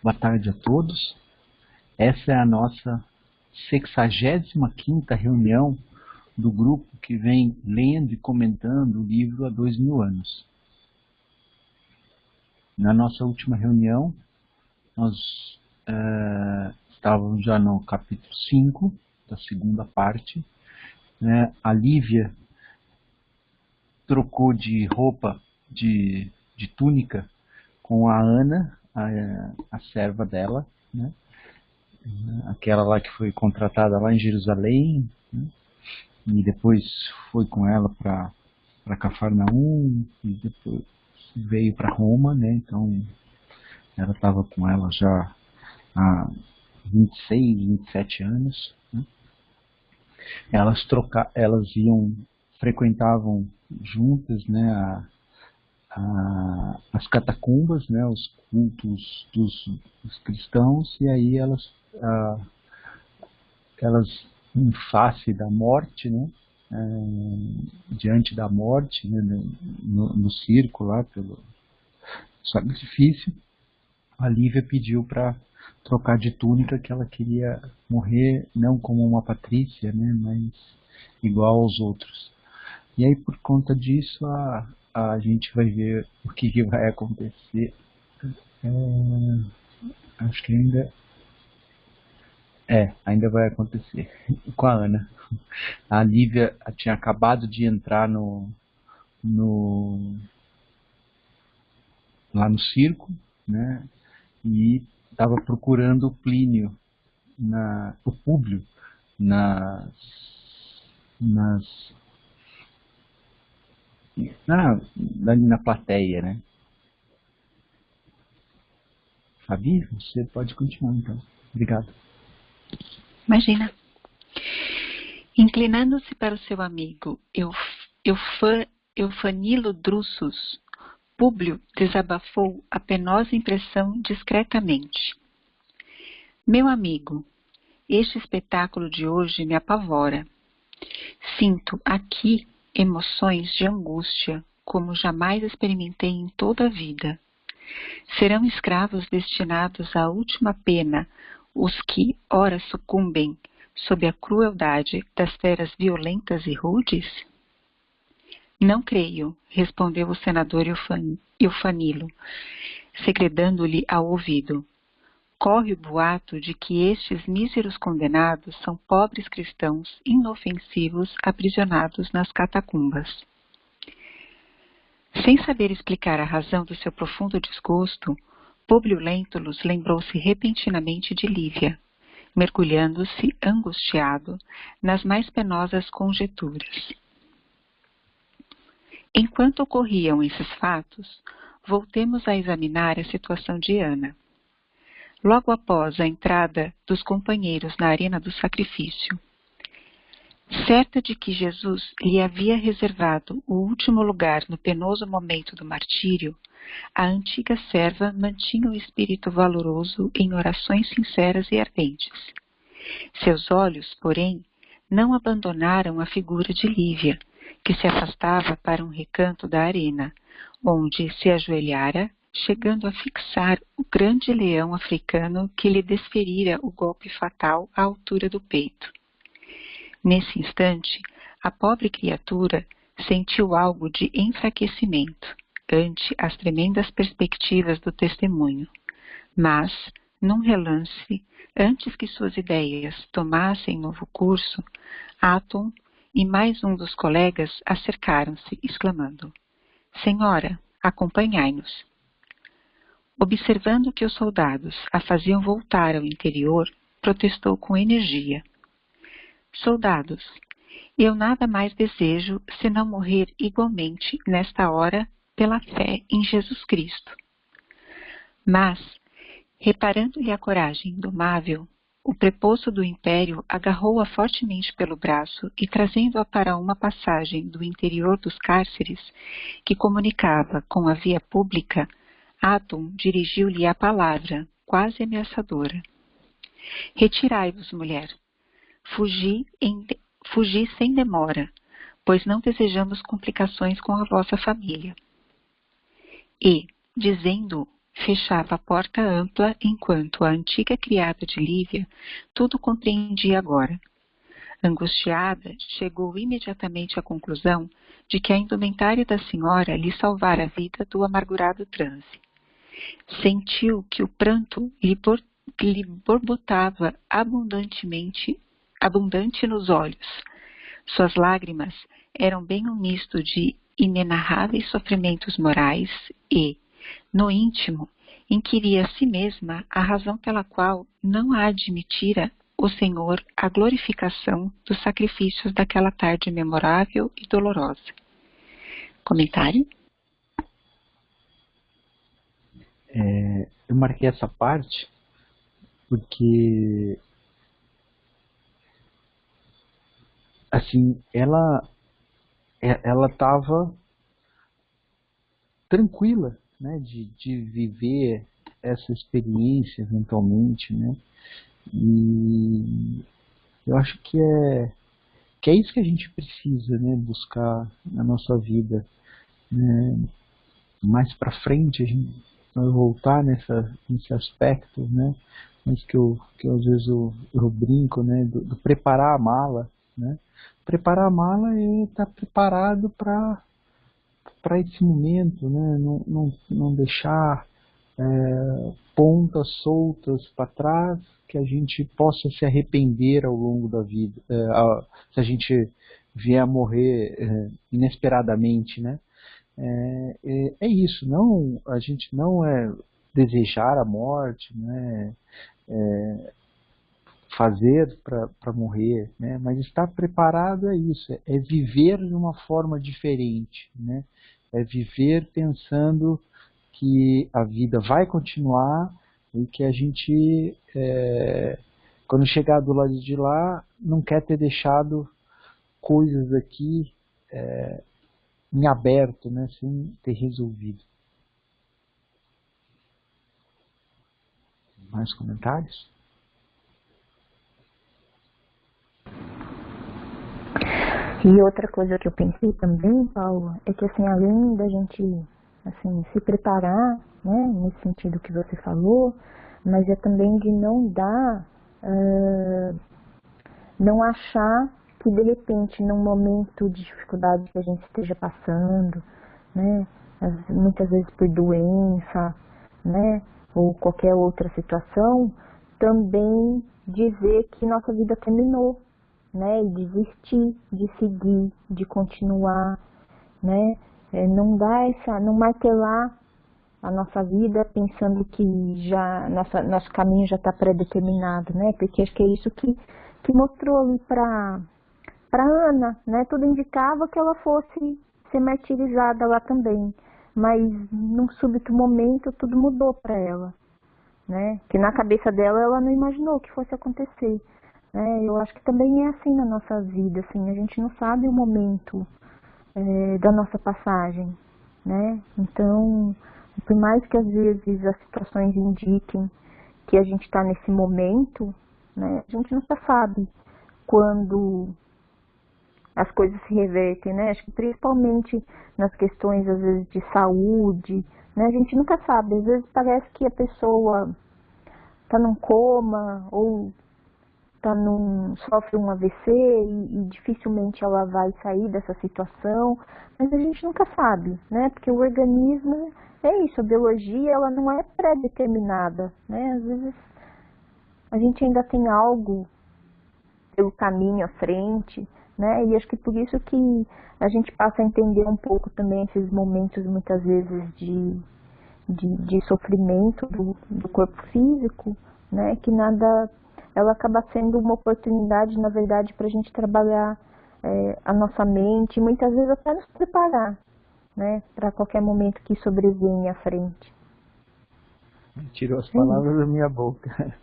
Boa tarde a todos. Essa é a nossa 65ª reunião do grupo que vem lendo e comentando o livro há 2000 anos. Na nossa última reunião, nós estávamos já no capítulo 5, da segunda parte. A Lívia trocou de roupa, de túnica, com a Ana, a serva dela, né? Aquela lá que foi contratada lá em Jerusalém, né? E depois foi com ela para Cafarnaum, e depois veio para Roma, né? Então ela estava com ela já há 26, 27 anos, né? Elas frequentavam juntas, né, as catacumbas, né, os cultos dos cristãos, e aí elas em face da morte, né, diante da morte, né, no circo lá pelo sacrifício, a Lívia pediu para trocar de túnica, que ela queria morrer não como uma patrícia, né, mas igual aos outros. E aí, por conta disso, a gente vai ver o que vai acontecer. Acho que ainda vai acontecer com a Ana. A Lívia tinha acabado de entrar lá no circo, né? E estava procurando o Plínio, o Públio, na plateia, né? Fabi, você pode continuar, então. Obrigado. Imagina. Inclinando-se para o seu amigo Eufanilo Drusus, Públio desabafou a penosa impressão discretamente. Meu amigo, este espetáculo de hoje me apavora. Sinto aqui emoções de angústia, como jamais experimentei em toda a vida. Serão escravos destinados à última pena os que, ora, sucumbem sob a crueldade das feras violentas e rudes? Não creio, respondeu o senador Eufanilo, segredando-lhe ao ouvido. Corre o boato de que estes míseros condenados são pobres cristãos inofensivos aprisionados nas catacumbas. Sem saber explicar a razão do seu profundo desgosto, Públio Lentulus lembrou-se repentinamente de Lívia, mergulhando-se, angustiado, nas mais penosas conjecturas. Enquanto ocorriam esses fatos, voltemos a examinar a situação de Ana. Logo após a entrada dos companheiros na arena do sacrifício, certa de que Jesus lhe havia reservado o último lugar no penoso momento do martírio, a antiga serva mantinha o espírito valoroso em orações sinceras e ardentes. Seus olhos, porém, não abandonaram a figura de Lívia, que se afastava para um recanto da arena, onde se ajoelhara, chegando a fixar o grande leão africano que lhe desferira o golpe fatal à altura do peito. Nesse instante, a pobre criatura sentiu algo de enfraquecimento ante as tremendas perspectivas do testemunho, mas, num relance, antes que suas ideias tomassem novo curso, Atom e mais um dos colegas acercaram-se, exclamando: Senhora, acompanhai-nos. Observando que os soldados a faziam voltar ao interior, protestou com energia: Soldados, eu nada mais desejo senão morrer igualmente nesta hora pela fé em Jesus Cristo. Mas, reparando-lhe a coragem indomável, o preposto do império agarrou-a fortemente pelo braço e, trazendo-a para uma passagem do interior dos cárceres, que comunicava com a via pública, Atom dirigiu-lhe a palavra, quase ameaçadora. Retirai-vos, mulher. Fugi sem demora, pois não desejamos complicações com a vossa família. E, dizendo fechava a porta ampla enquanto a antiga criada de Lívia tudo compreendia agora. Angustiada, chegou imediatamente à conclusão de que a indumentária da senhora lhe salvara a vida do amargurado transe. Sentiu que o pranto lhe borbotava abundante nos olhos. Suas lágrimas eram bem um misto de inenarráveis sofrimentos morais e, no íntimo, inquiria a si mesma a razão pela qual não a admitira o Senhor a glorificação dos sacrifícios daquela tarde memorável e dolorosa. Comentário? Eu marquei essa parte porque, assim, ela estava tranquila, né, de viver essa experiência eventualmente, né, e eu acho que é isso que a gente precisa, né, buscar na nossa vida, né. Mais para frente a gente vai voltar nesse aspecto, né, mas que às vezes eu brinco, né, do preparar a mala, né. Preparar a mala é estar preparado para esse momento, né, não deixar pontas soltas para trás que a gente possa se arrepender ao longo da vida, se a gente vier a morrer inesperadamente, né? É isso, não, a gente não é desejar a morte, né? Fazer para morrer, né? Mas estar preparado é isso, é viver de uma forma diferente, né? É viver pensando que a vida vai continuar e que a gente, quando chegar do lado de lá, não quer ter deixado coisas aqui em aberto, né? Sem ter resolvido. Mais comentários? E outra coisa que eu pensei também, Paulo, é que assim, além da gente assim, se preparar, né, nesse sentido que você falou, mas é também de não dar, não achar que de repente num momento de dificuldade que a gente esteja passando, né, muitas vezes por doença, né, ou qualquer outra situação, também dizer que nossa vida terminou, né, e desistir de seguir, de continuar, né, não martelar a nossa vida pensando que já nosso caminho já está pré-determinado, né, porque acho que é isso que mostrou ali para Ana, né, tudo indicava que ela fosse ser martirizada lá também, mas num súbito momento tudo mudou para ela, né, que na cabeça dela ela não imaginou que fosse acontecer. Eu acho que também é assim na nossa vida, assim, a gente não sabe o momento da nossa passagem, né? Então, por mais que às vezes as situações indiquem que a gente está nesse momento, né? A gente nunca sabe quando as coisas se revertem, né? Acho que principalmente nas questões às vezes de saúde, né? A gente nunca sabe, às vezes parece que a pessoa está num coma ou sofre um AVC e dificilmente ela vai sair dessa situação, mas a gente nunca sabe, né? Porque o organismo é isso, a biologia ela não é pré-determinada, né? Às vezes a gente ainda tem algo pelo caminho à frente, né? E acho que por isso que a gente passa a entender um pouco também esses momentos muitas vezes de sofrimento do corpo físico, né? Que nada ela acaba sendo uma oportunidade, na verdade, para a gente trabalhar a nossa mente e muitas vezes até nos preparar, né, para qualquer momento que sobrevenha à frente. Tirou as palavras da minha boca.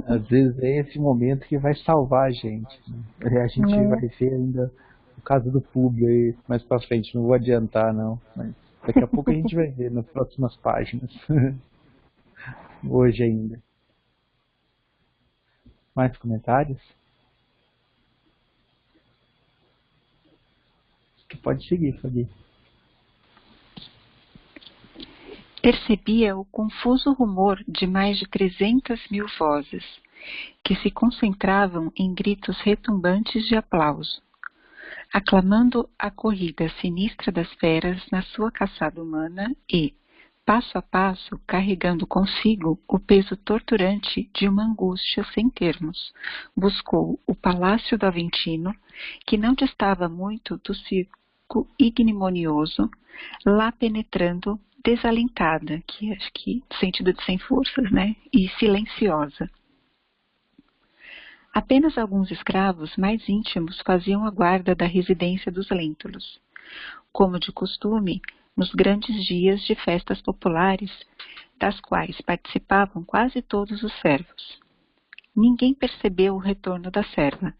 Às vezes é esse momento que vai salvar a gente, né? A gente vai ver ainda o caso do Públio aí mais para frente, não vou adiantar não, mas daqui a pouco a gente vai ver nas próximas páginas. Hoje ainda. Mais comentários? Que pode seguir, Fabi. percebia o confuso rumor de mais de 300.000 vozes, que se concentravam em gritos retumbantes de aplauso, aclamando a corrida sinistra das feras na sua caçada humana e, passo a passo, carregando consigo o peso torturante de uma angústia sem termos, buscou o palácio do Aventino, que não distava muito do circo ignominioso, lá penetrando desalentada, que acho que no sentido de sem forças, né, e silenciosa. Apenas alguns escravos mais íntimos faziam a guarda da residência dos Lentulus. Como de costume, nos grandes dias de festas populares, das quais participavam quase todos os servos. Ninguém percebeu o retorno da serva,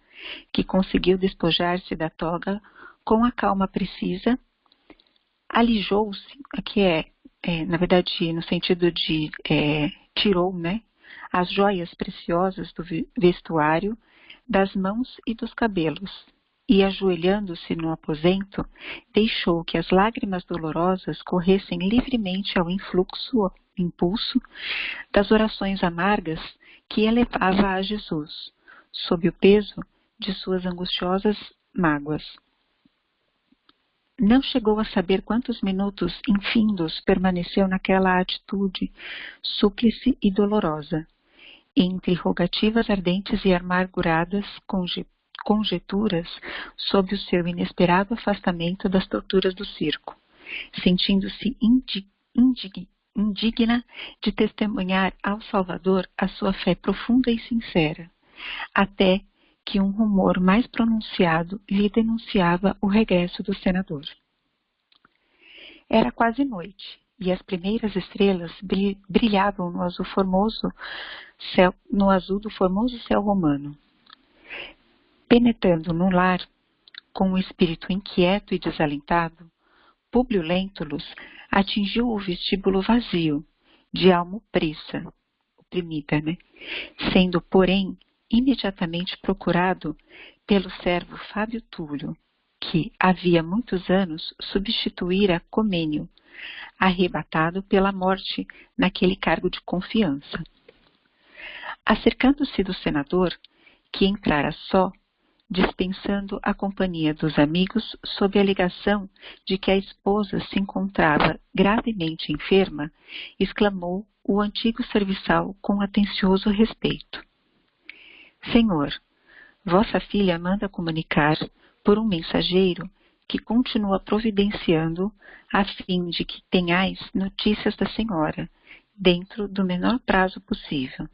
que conseguiu despojar-se da toga com a calma precisa, alijou-se, que na verdade, no sentido de tirou, né, as joias preciosas do vestuário, das mãos e dos cabelos, e, ajoelhando-se no aposento, deixou que as lágrimas dolorosas corressem livremente ao impulso das orações amargas que elevava a Jesus, sob o peso de suas angustiosas mágoas. Não chegou a saber quantos minutos infindos permaneceu naquela atitude súplice e dolorosa, entre rogativas ardentes e amarguradas conjecturas sobre o seu inesperado afastamento das torturas do circo, sentindo-se indigna de testemunhar ao Salvador a sua fé profunda e sincera, até que um rumor mais pronunciado lhe denunciava o regresso do senador. Era quase noite, e as primeiras estrelas brilhavam no azul do formoso céu romano. Penetrando no lar, com um espírito inquieto e desalentado, Públio Lentulus atingiu o vestíbulo vazio, de alma oprimida, né? Sendo, porém, imediatamente procurado pelo servo Fábio Túlio, que havia muitos anos substituíra Comênio, arrebatado pela morte naquele cargo de confiança. Acercando-se do senador, que entrara só, dispensando a companhia dos amigos sob a alegação de que a esposa se encontrava gravemente enferma, exclamou o antigo serviçal com atencioso respeito: Senhor, vossa filha manda comunicar, por um mensageiro, que continua providenciando, a fim de que tenhais notícias da senhora, dentro do menor prazo possível.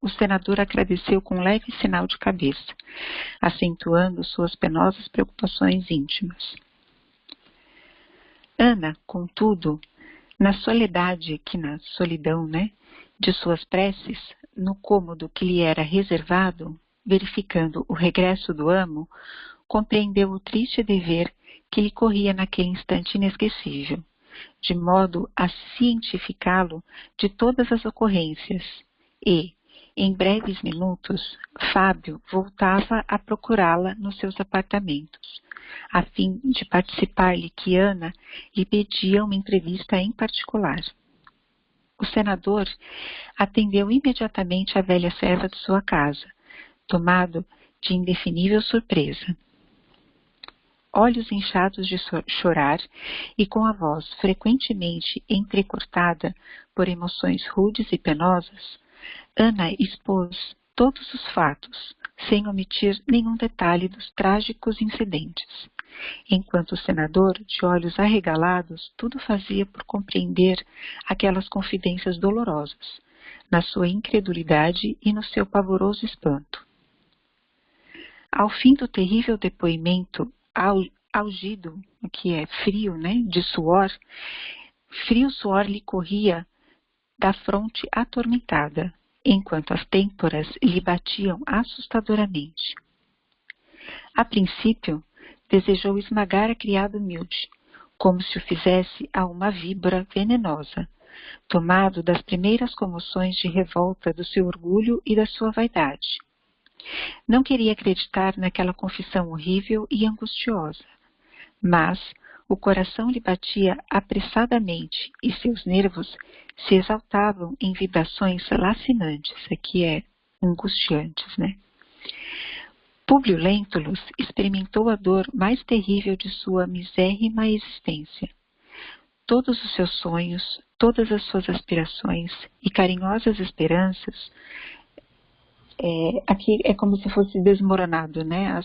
O senador agradeceu com leve sinal de cabeça, acentuando suas penosas preocupações íntimas. Ana, contudo, na soledade que na solidão, né, de suas preces, no cômodo que lhe era reservado, verificando o regresso do amo, compreendeu o triste dever que lhe corria naquele instante inesquecível, de modo a cientificá-lo de todas as ocorrências, e, em breves minutos, Fábio voltava a procurá-la nos seus apartamentos, a fim de participar-lhe que Ana lhe pedia uma entrevista em particular. O senador atendeu imediatamente a velha serva de sua casa, tomado de indefinível surpresa. Olhos inchados de chorar e com a voz frequentemente entrecortada por emoções rudes e penosas, Ana expôs todos os fatos, sem omitir nenhum detalhe dos trágicos incidentes, enquanto o senador, de olhos arregalados, tudo fazia por compreender aquelas confidências dolorosas, na sua incredulidade e no seu pavoroso espanto. Ao fim do terrível depoimento, algido, que é frio, né, de suor, frio suor lhe corria da fronte atormentada, enquanto as têmporas lhe batiam assustadoramente. A princípio, desejou esmagar a criada humilde, como se o fizesse a uma víbora venenosa, tomado das primeiras comoções de revolta do seu orgulho e da sua vaidade. Não queria acreditar naquela confissão horrível e angustiosa, mas, O coração lhe batia apressadamente e seus nervos se exaltavam em vibrações lacinantes, aqui é angustiantes, né? Públio Lentulus experimentou a dor mais terrível de sua misérrima existência. Todos os seus sonhos, todas as suas aspirações e carinhosas esperanças, aqui é como se fosse desmoronado, né?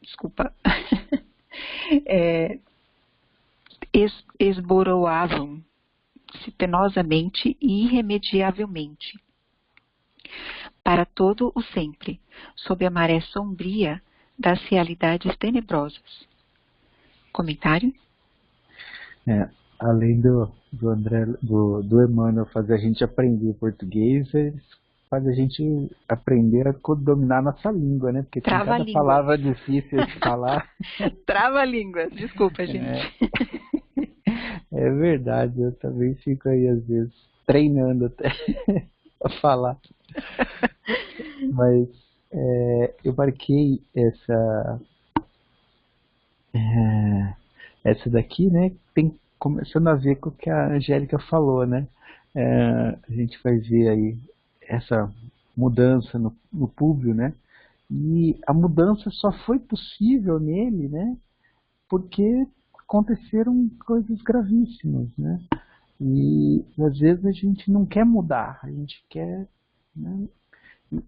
Desculpa, esboroavam-se penosamente e irremediavelmente, para todo o sempre, sob a maré sombria das realidades tenebrosas. Comentário? Além do André, do Emmanuel fazer a gente aprender português, eles faz a gente aprender a dominar nossa língua, né? Porque tem cada palavra difícil de falar. Trava-língua, desculpa, gente. É verdade, eu também fico aí às vezes treinando até a falar. Mas eu marquei essa daqui, né? Tem começando a ver com o que a Angélica falou, né? A gente vai ver aí essa mudança no Públio, né? E a mudança só foi possível nele, né? Porque aconteceram coisas gravíssimas, né? E às vezes a gente não quer mudar, a gente quer, né?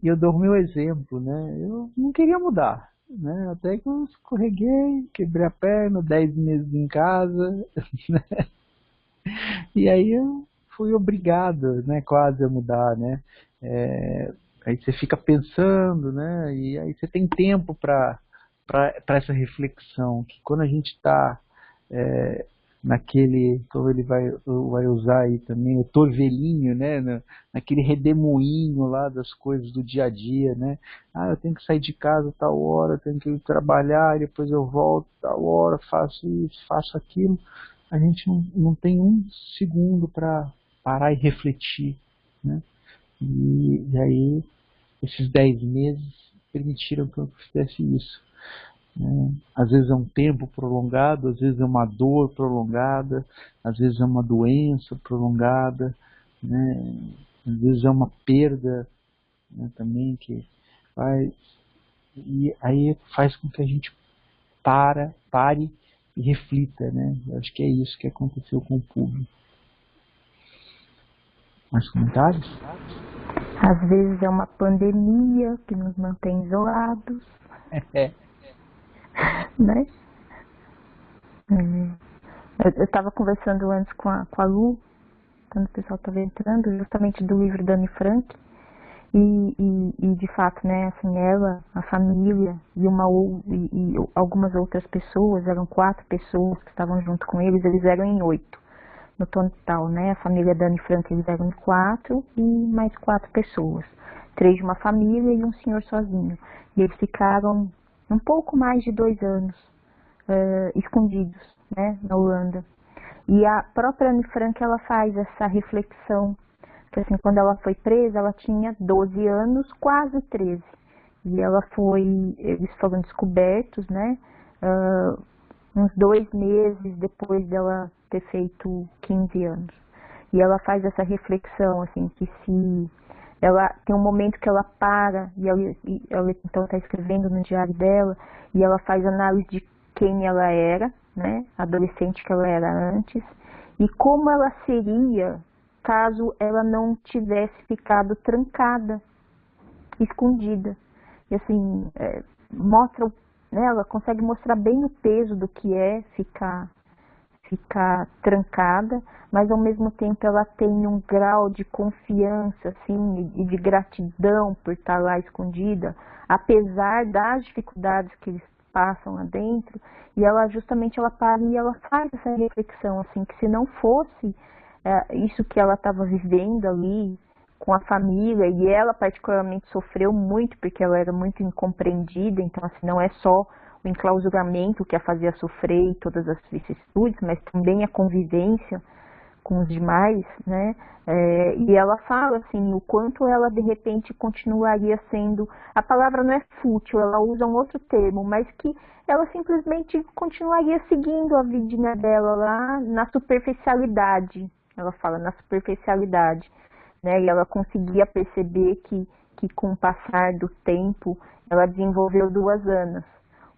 E eu dou o meu exemplo, né? Eu não queria mudar, né? Até que eu escorreguei, quebrei a perna, 10 meses em casa, né? E aí eu fui obrigado, né, quase a mudar, né? Aí você fica pensando, né? E aí você tem tempo para essa reflexão, que quando a gente está naquele, como ele vai usar aí também, o torvelinho, né? Naquele redemoinho lá das coisas do dia a dia, né? Eu tenho que sair de casa tal hora, tenho que ir trabalhar, depois eu volto tal hora, faço isso, faço aquilo. A gente não tem um segundo para parar e refletir, né? E aí, esses 10 meses permitiram que eu fizesse isso, né? Às vezes é um tempo prolongado, às vezes é uma dor prolongada, às vezes é uma doença prolongada, né? Às vezes é uma perda, né, também que faz, e aí faz com que a gente pare e reflita, né? Eu acho que é isso que aconteceu com o Públio. Mais comentários? Às vezes é uma pandemia que nos mantém isolados. Né? Eu estava conversando antes com a Lu, quando o pessoal estava entrando, justamente do livro da Anne Frank. E de fato, né, assim, ela, a família e algumas outras pessoas, eram 4 pessoas que estavam junto com eles eram em 8 no total, né? A família da Anne Frank, eles eram em 4 e mais 4 pessoas, 3 de uma família e um senhor sozinho. E eles ficaram um pouco mais de 2 anos escondidos, né, na Holanda. E a própria Anne Frank, ela faz essa reflexão, que assim, quando ela foi presa, ela tinha 12 anos, quase 13. E eles foram descobertos, né, uns 2 meses depois dela ter feito 15 anos. E ela faz essa reflexão, assim, que se ela tem um momento que ela para, e ela então está escrevendo no diário dela, e ela faz análise de quem ela era, né, adolescente que ela era antes, e como ela seria caso ela não tivesse ficado trancada, escondida. E assim, mostra, né, ela consegue mostrar bem o peso do que é ficar trancada, mas ao mesmo tempo ela tem um grau de confiança, assim, e de gratidão por estar lá escondida, apesar das dificuldades que eles passam lá dentro. E ela justamente ela para e ela faz essa reflexão, assim, que se não fosse isso que ela estava vivendo ali com a família, e ela particularmente sofreu muito porque ela era muito incompreendida, então assim, não é só o enclausuramento que a fazia sofrer e todas as vicissitudes, mas também a convivência com os demais, né? E ela fala assim, o quanto ela de repente continuaria sendo, a palavra não é fútil, ela usa um outro termo, mas que ela simplesmente continuaria seguindo a vidinha dela lá na superficialidade, ela fala na superficialidade, né? E ela conseguia perceber que com o passar do tempo ela desenvolveu duas Anas.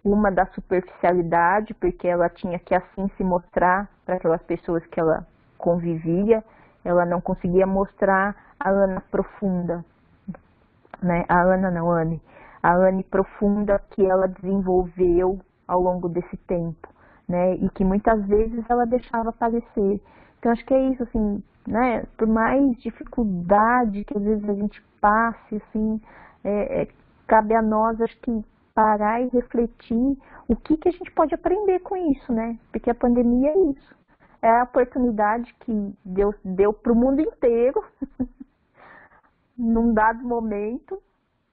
Uma da superficialidade, porque ela tinha que assim se mostrar para aquelas pessoas que ela convivia, ela não conseguia mostrar a Ana profunda, né? A Ana não, Anne. A Anne profunda que ela desenvolveu ao longo desse tempo, né? E que muitas vezes ela deixava aparecer. Então acho que é isso, assim, né? Por mais dificuldade que às vezes a gente passe, assim, cabe a nós, acho que parar e refletir o que a gente pode aprender com isso, né? Porque a pandemia é isso. É a oportunidade que Deus deu para o mundo inteiro, num dado momento,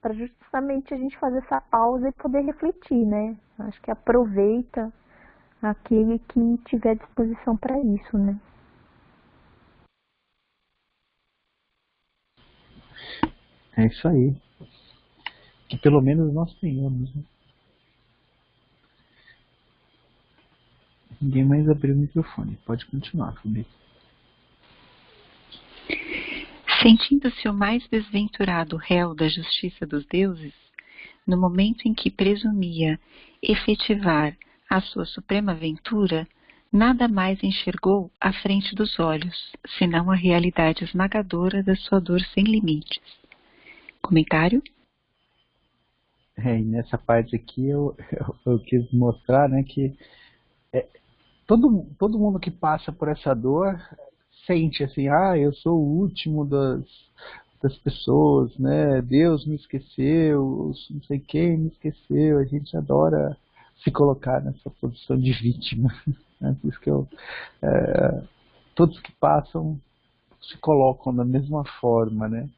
para justamente a gente fazer essa pausa e poder refletir, né? Acho que aproveita aquele que tiver disposição para isso, né? É isso aí. Que pelo menos nós tenhamos, né? Ninguém mais abriu o microfone. Pode continuar, Fabi. Sentindo-se o mais desventurado réu da justiça dos deuses, no momento em que presumia efetivar a sua suprema ventura, nada mais enxergou à frente dos olhos, senão a realidade esmagadora da sua dor sem limites. Comentário? E nessa parte aqui eu quis mostrar, né, que todo mundo que passa por essa dor sente assim, eu sou o último das pessoas, né? Deus me esqueceu, não sei quem me esqueceu. A gente adora se colocar nessa posição de vítima, né? Por isso que todos que passam se colocam da mesma forma, né?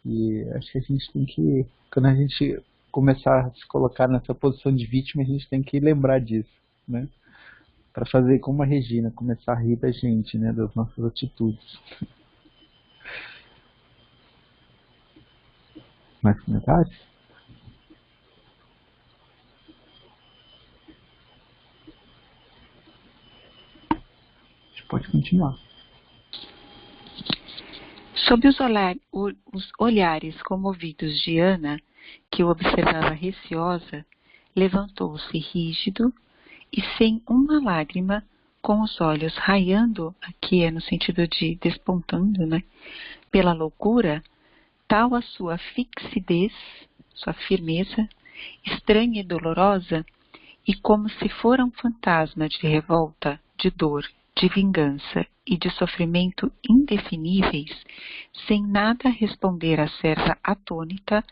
E acho que a gente tem que, quando a gente começar a se colocar nessa posição de vítima, a gente tem que lembrar disso, né? Para fazer como a Regina, começar a rir da gente, né? Das nossas atitudes. Mais comentários? A gente pode continuar. Sob os olhares comovidos de Ana, que o observava receosa, levantou-se rígido e sem uma lágrima, com os olhos raiando, aqui é no sentido de despontando, né, pela loucura, tal a sua fixidez, sua firmeza, estranha e dolorosa, e como se fora um fantasma de revolta, de dor, de vingança e de sofrimento indefiníveis, sem nada responder à serva atônita,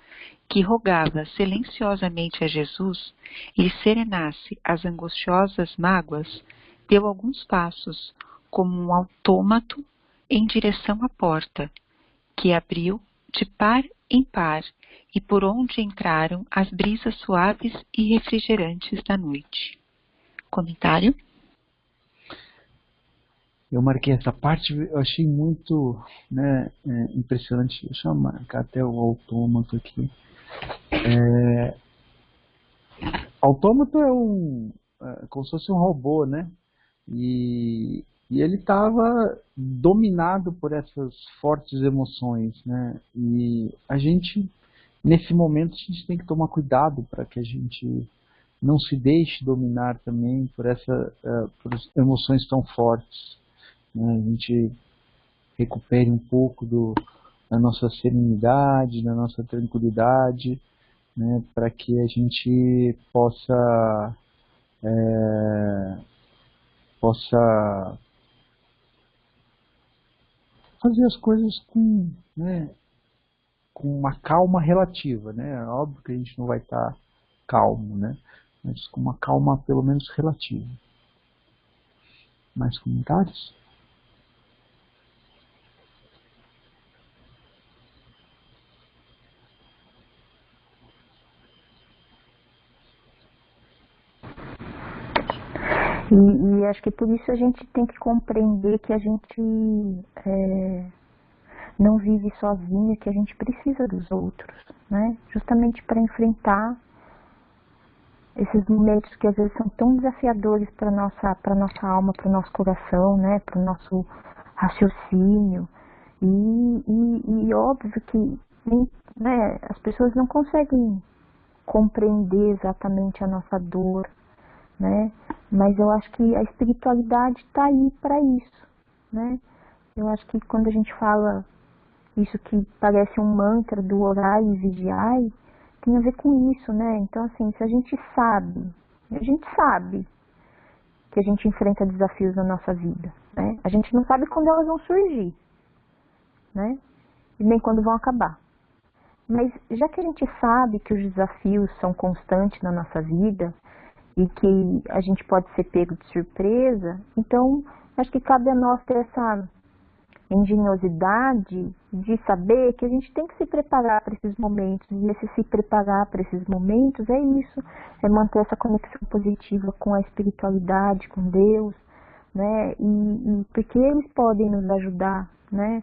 que rogava silenciosamente a Jesus lhe serenasse as angustiosas mágoas, deu alguns passos, como um autômato, em direção à porta, que abriu de par em par, e por onde entraram as brisas suaves e refrigerantes da noite. Comentário? Eu marquei essa parte, eu achei muito, né, impressionante. Deixa eu marcar até o autômato aqui. Autômato é como se fosse um robô, né? E ele estava dominado por essas fortes emoções, né? E a gente, nesse momento, a gente tem que tomar cuidado para que a gente não se deixe dominar também por por emoções tão fortes, né? A gente recupere um pouco da nossa serenidade, da nossa tranquilidade, né? Para que a gente possa fazer as coisas com, né, com uma calma relativa, né? É óbvio que a gente não vai estar calmo, né? Mas com uma calma pelo menos relativa. Mais comentários? E acho que por isso a gente tem que compreender que a gente não vive sozinho, que a gente precisa dos outros, né? Justamente para enfrentar esses momentos que às vezes são tão desafiadores para nossa alma, para o nosso coração, né? Para o nosso raciocínio. E óbvio que né, as pessoas não conseguem compreender exatamente a nossa dor, né? Mas eu acho que a espiritualidade está aí para isso, né? Eu acho que quando a gente fala isso que parece um mantra do orai e vigiai, tem a ver com isso, né? Então, assim, se a gente sabe que a gente enfrenta desafios na nossa vida, né? A gente não sabe quando elas vão surgir, né? E nem quando vão acabar. Mas já que a gente sabe que os desafios são constantes na nossa vida e que a gente pode ser pego de surpresa, então acho que cabe a nós ter essa engenhosidade de saber que a gente tem que se preparar para esses momentos. E esse se preparar para esses momentos é isso, é manter essa conexão positiva com a espiritualidade, com Deus, né? E porque eles podem nos ajudar, né?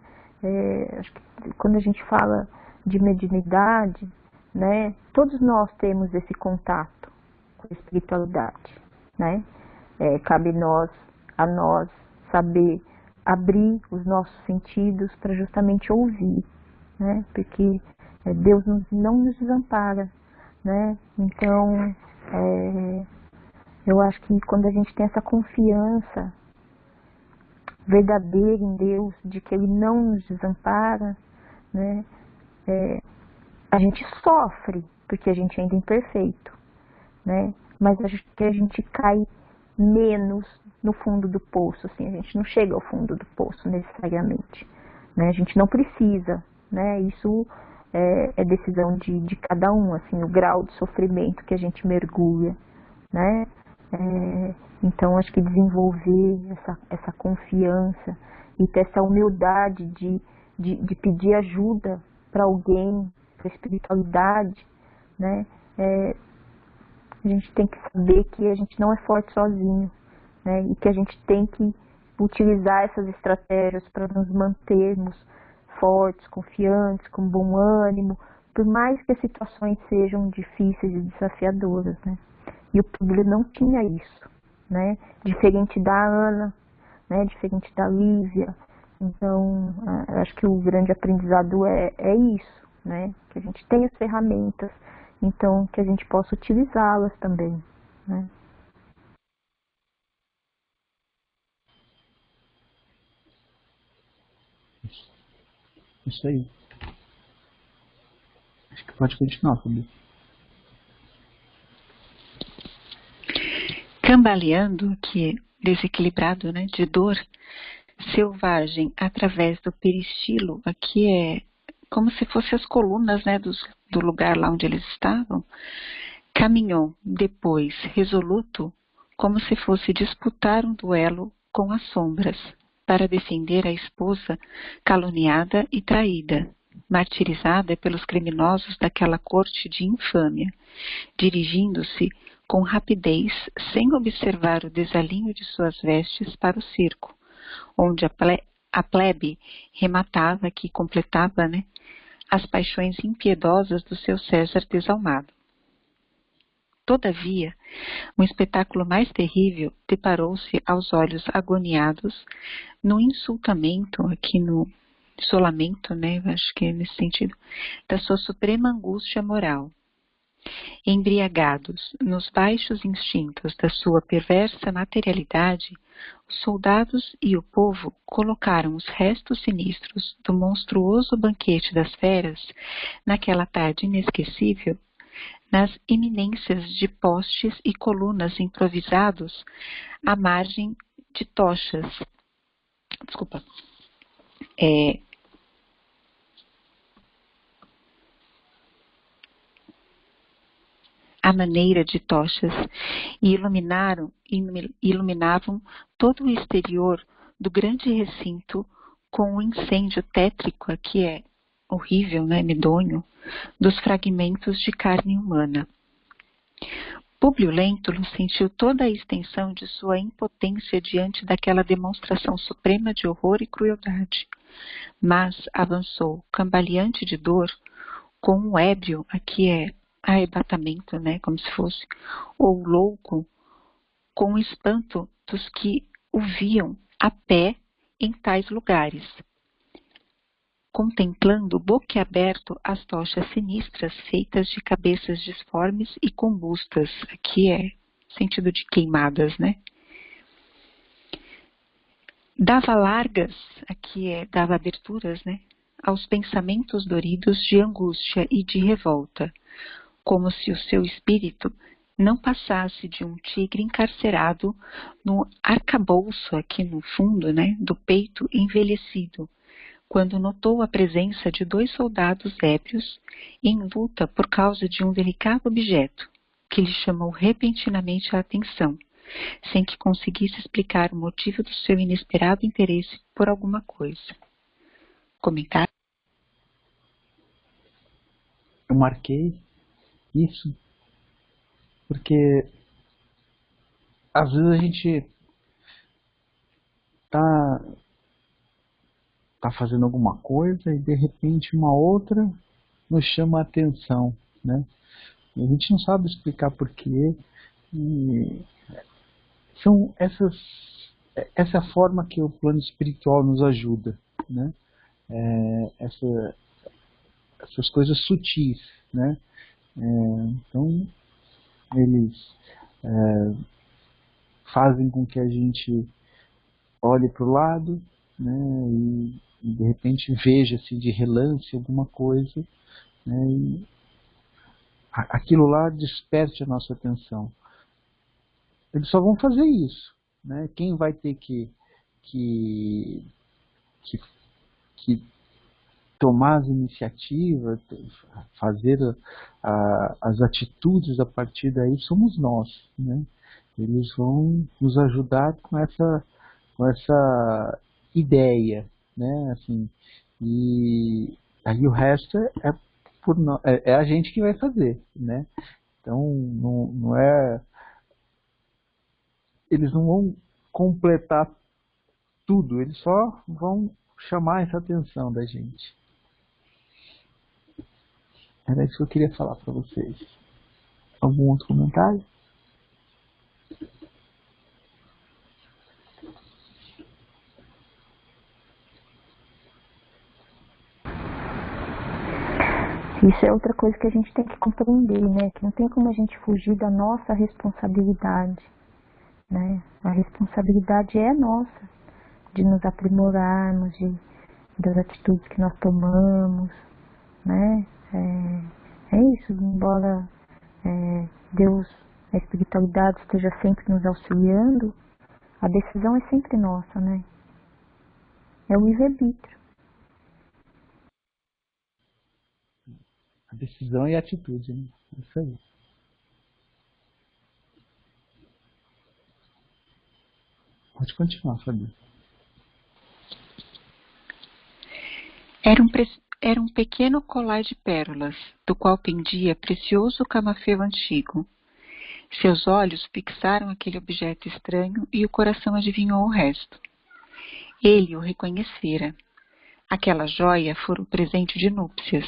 Acho que quando a gente fala de mediunidade, né? Todos nós temos esse contato com a espiritualidade, né? Cabe a nós saber abrir os nossos sentidos para justamente ouvir, né? Porque Deus não nos desampara, né? Então, eu acho que quando a gente tem essa confiança verdadeira em Deus, de que Ele não nos desampara, né? A gente sofre, porque a gente ainda é imperfeito, né? Mas acho que a gente cai menos no fundo do poço, assim, a gente não chega ao fundo do poço necessariamente, né? A gente não precisa, né? Isso é decisão de cada um, assim, o grau de sofrimento que a gente mergulha, né? Então acho que desenvolver essa confiança e ter essa humildade de pedir ajuda para alguém, para a espiritualidade, né? A gente tem que saber que a gente não é forte sozinho, né? E que a gente tem que utilizar essas estratégias para nos mantermos fortes, confiantes, com bom ânimo, por mais que as situações sejam difíceis e desafiadoras, né? E o Publio não tinha isso, né? Diferente da Ana, né? Diferente da Lívia. Então, acho que o grande aprendizado é isso, né? Que a gente tem as ferramentas, então que a gente possa utilizá-las também, né? Isso aí. Acho que pode continuar, Publio. Cambaleando, que desequilibrado, né, de dor, selvagem, através do peristilo, aqui é como se fossem as colunas, né, do lugar lá onde eles estavam, caminhou depois, resoluto, como se fosse disputar um duelo com as sombras, para defender a esposa caluniada e traída, martirizada pelos criminosos daquela corte de infâmia, dirigindo-se com rapidez, sem observar o desalinho de suas vestes, para o circo, onde a plebe rematava, que completava, né, as paixões impiedosas do seu César desalmado. Todavia, um espetáculo mais terrível deparou-se aos olhos agoniados no insultamento, aqui no isolamento, né, acho que é nesse sentido, da sua suprema angústia moral. Embriagados nos baixos instintos da sua perversa materialidade, os soldados e o povo colocaram os restos sinistros do monstruoso banquete das feras, naquela tarde inesquecível, nas eminências de postes e colunas improvisados à margem de tochas. À maneira de tochas, e iluminavam todo o exterior do grande recinto com o incêndio tétrico, que é horrível, né, medonho, dos fragmentos de carne humana. Públio Lentulus sentiu toda a extensão de sua impotência diante daquela demonstração suprema de horror e crueldade, mas avançou, cambaleante de dor, com um ébrio, aqui é arrebatamento, né, como se fosse, ou louco, com o espanto dos que o viam a pé em tais lugares, contemplando boquiaberto as tochas sinistras feitas de cabeças disformes e combustas, aqui é sentido de queimadas, né? Dava largas, aqui é dava aberturas, né? Aos pensamentos doridos de angústia e de revolta, como se o seu espírito não passasse de um tigre encarcerado no arcabouço aqui no fundo, né, do peito envelhecido, quando notou a presença de 2 soldados ébrios em luta por causa de um delicado objeto, que lhe chamou repentinamente a atenção, sem que conseguisse explicar o motivo do seu inesperado interesse por alguma coisa. Comentário? Eu marquei isso porque às vezes a gente tá fazendo alguma coisa e de repente uma outra nos chama a atenção, né? E a gente não sabe explicar porquê. E são essa é a forma que o plano espiritual nos ajuda, né? Essas coisas sutis, né? Então eles fazem com que a gente olhe para o lado, né, e de repente veja assim, de relance alguma coisa, né, e aquilo lá desperte a nossa atenção. Eles só vão fazer isso, né? Quem vai ter que tomar as iniciativas, fazer as atitudes a partir daí somos nós, né? Eles vão nos ajudar com essa ideia, né? Assim, e aí o resto é a gente que vai fazer, né? Então não é, eles não vão completar tudo, eles só vão chamar essa atenção da gente. Era isso que eu queria falar para vocês. Algum outro comentário? Isso é outra coisa que a gente tem que compreender, né? Que não tem como a gente fugir da nossa responsabilidade, né? A responsabilidade é nossa, de nos aprimorarmos, das atitudes que nós tomamos, né? É isso, embora Deus, a espiritualidade esteja sempre nos auxiliando, a decisão é sempre nossa, né? É o livre-arbítrio. A decisão e a atitude, né? Isso aí. Pode continuar, Fabi. Era um pequeno colar de pérolas, do qual pendia precioso camafeu antigo. Seus olhos fixaram aquele objeto estranho e o coração adivinhou o resto. Ele o reconhecera. Aquela joia fora o presente de núpcias,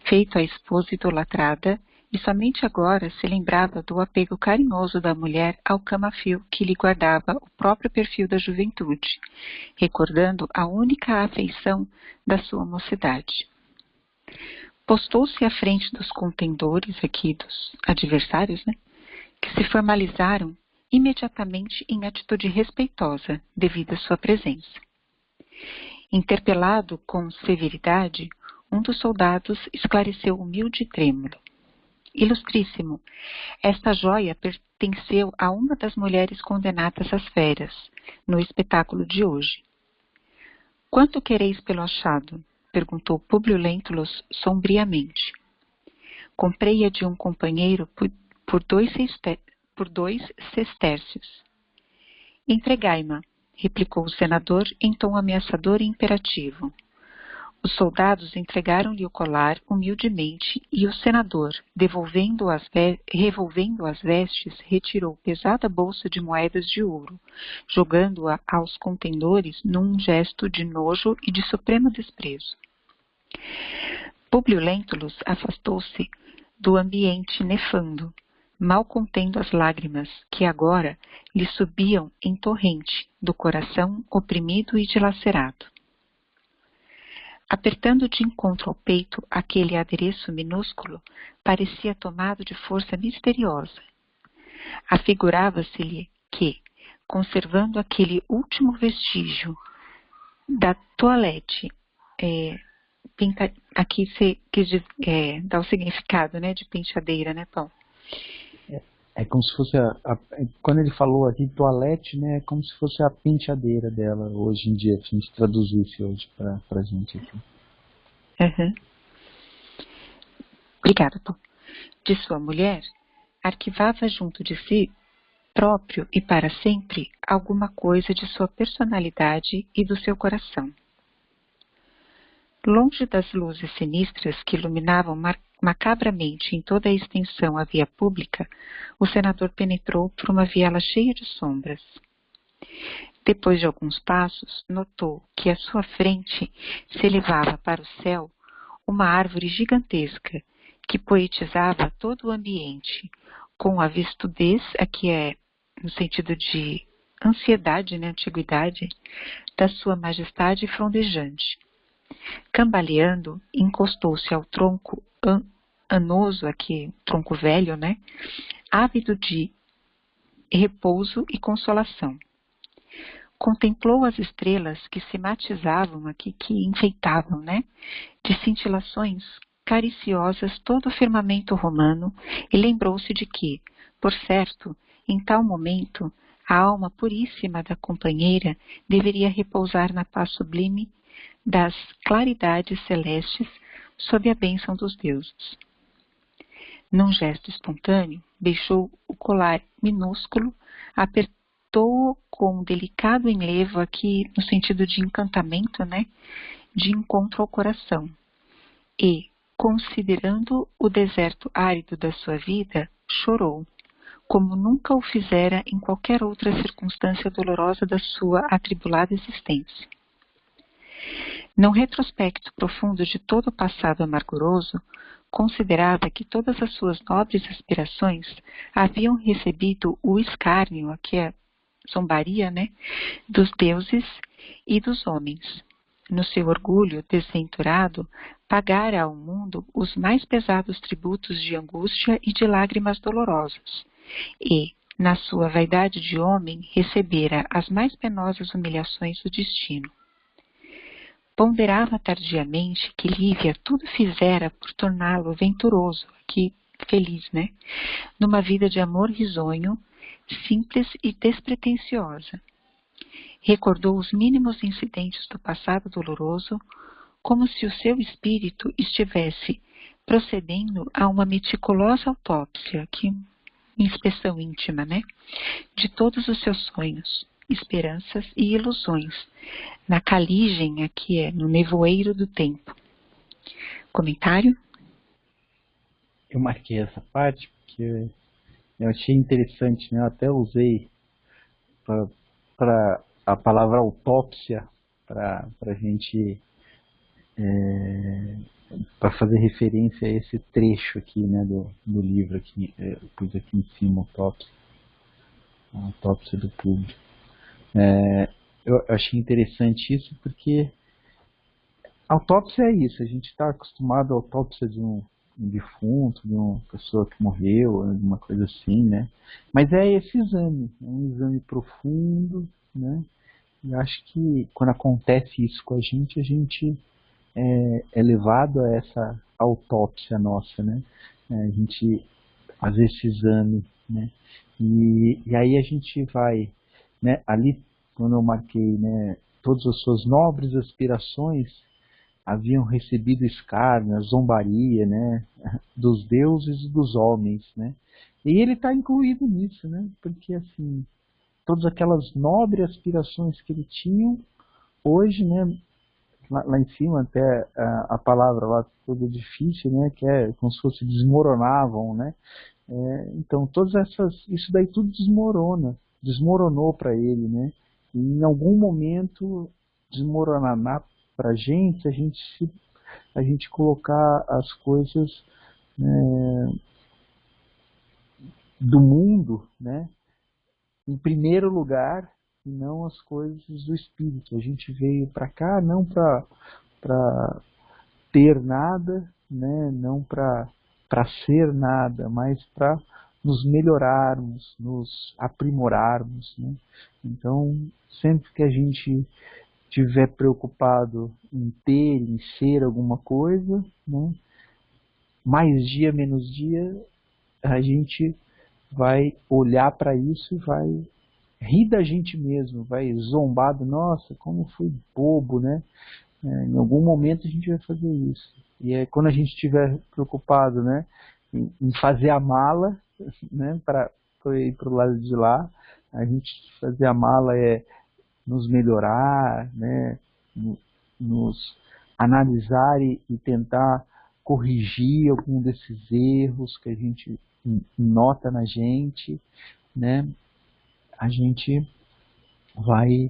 feito à esposa idolatrada, e somente agora se lembrava do apego carinhoso da mulher ao camafeu que lhe guardava o próprio perfil da juventude, recordando a única afeição da sua mocidade. Postou-se à frente dos contendores aqui, dos adversários, né, que se formalizaram imediatamente em atitude respeitosa devido à sua presença. Interpelado com severidade, um dos soldados esclareceu humilde e trêmulo. Ilustríssimo, esta joia pertenceu a uma das mulheres condenadas às feras, no espetáculo de hoje. Quanto quereis pelo achado? Perguntou Públio Lentulus sombriamente. Comprei-a de um companheiro por 2 sestércios. Entregai-ma, replicou o senador em tom ameaçador e imperativo. Os soldados entregaram-lhe o colar humildemente e o senador, revolvendo as vestes, retirou pesada bolsa de moedas de ouro, jogando-a aos contendores num gesto de nojo e de supremo desprezo. Públio Lentulus afastou-se do ambiente nefando, mal contendo as lágrimas que agora lhe subiam em torrente do coração oprimido e dilacerado. Apertando de encontro ao peito aquele adereço minúsculo, parecia tomado de força misteriosa. Afigurava-se-lhe que, conservando aquele último vestígio da toilette, aqui você quis dar o significado, né, de penteadeira, né, Paulo? É como se fosse quando ele falou aqui toalete, né, é como se fosse a penteadeira dela hoje em dia, se a gente traduzisse hoje pra gente aqui. Uhum. Obrigada, Paulo. De sua mulher, arquivava junto de si próprio e para sempre alguma coisa de sua personalidade e do seu coração. Longe das luzes sinistras que iluminavam macabramente em toda a extensão a via pública, o senador penetrou por uma viela cheia de sombras. Depois de alguns passos, notou que à sua frente se elevava para o céu uma árvore gigantesca que poetizava todo o ambiente, com a vistudez, aqui é no sentido de ansiedade, né, antiguidade, da sua majestade frondejante. Cambaleando, encostou-se ao tronco anoso, aqui, tronco velho, né? Ávido de repouso e consolação. Contemplou as estrelas que se matizavam aqui, que enfeitavam, né? De cintilações cariciosas todo o firmamento romano e lembrou-se de que, por certo, em tal momento, a alma puríssima da companheira deveria repousar na paz sublime das claridades celestes sob a bênção dos deuses. Num gesto espontâneo, beijou o colar minúsculo, apertou-o com um delicado enlevo aqui no sentido de encantamento, né, de encontro ao coração, e, considerando o deserto árido da sua vida, chorou, como nunca o fizera em qualquer outra circunstância dolorosa da sua atribulada existência. Num retrospecto profundo de todo o passado amarguroso, considerava que todas as suas nobres aspirações haviam recebido o escárnio, aqui é zombaria, né, dos deuses e dos homens. No seu orgulho desventurado, pagara ao mundo os mais pesados tributos de angústia e de lágrimas dolorosas, e, na sua vaidade de homem, recebera as mais penosas humilhações do destino. Ponderava tardiamente que Lívia tudo fizera por torná-lo venturoso, aqui feliz, né? Numa vida de amor risonho, simples e despretensiosa. Recordou os mínimos incidentes do passado doloroso, como se o seu espírito estivesse procedendo a uma meticulosa autópsia, que inspeção íntima, né? De todos os seus sonhos, esperanças e ilusões, na caligem aqui no nevoeiro do tempo. Comentário? Eu marquei essa parte porque eu achei interessante, né? Eu até usei para a palavra autópsia para a gente para fazer referência a esse trecho aqui, né, do livro aqui, eu pus aqui em cima a autópsia do Públio. Eu achei interessante isso porque autópsia é isso, a gente está acostumado à autópsia de um defunto, de uma pessoa que morreu, alguma coisa assim, né? Mas é esse exame, é um exame profundo, né? E acho que quando acontece isso com a gente é levado a essa autópsia nossa, né? A gente fazer esse exame, né? E aí a gente vai, né? Ali, quando eu marquei, né? Todas as suas nobres aspirações haviam recebido escárnio, zombaria, né? Dos deuses e dos homens, né? E ele está incluído nisso, né? Porque, assim, todas aquelas nobres aspirações que ele tinha, hoje, né? lá em cima até a palavra lá toda difícil, né? Que é como se fosse desmoronavam, né? Então isso daí tudo desmoronou para ele, né? E em algum momento desmoronar para a gente colocar as coisas, né, do mundo, né, em primeiro lugar, e não as coisas do espírito. A gente veio para cá não para ter nada, né, não para ser nada, mas para nos melhorarmos, nos aprimorarmos, né? Então, sempre que a gente estiver preocupado em ter, em ser alguma coisa, né, mais dia, menos dia, a gente vai olhar para isso e vai rir da gente mesmo, vai zombar do, nossa, como eu fui bobo, né? Em algum momento a gente vai fazer isso. E é quando a gente estiver preocupado, né, em fazer a mala, né, para ir para o lado de lá, a gente fazer a mala é nos melhorar, né, nos analisar e tentar corrigir algum desses erros que a gente nota na gente, né, a gente vai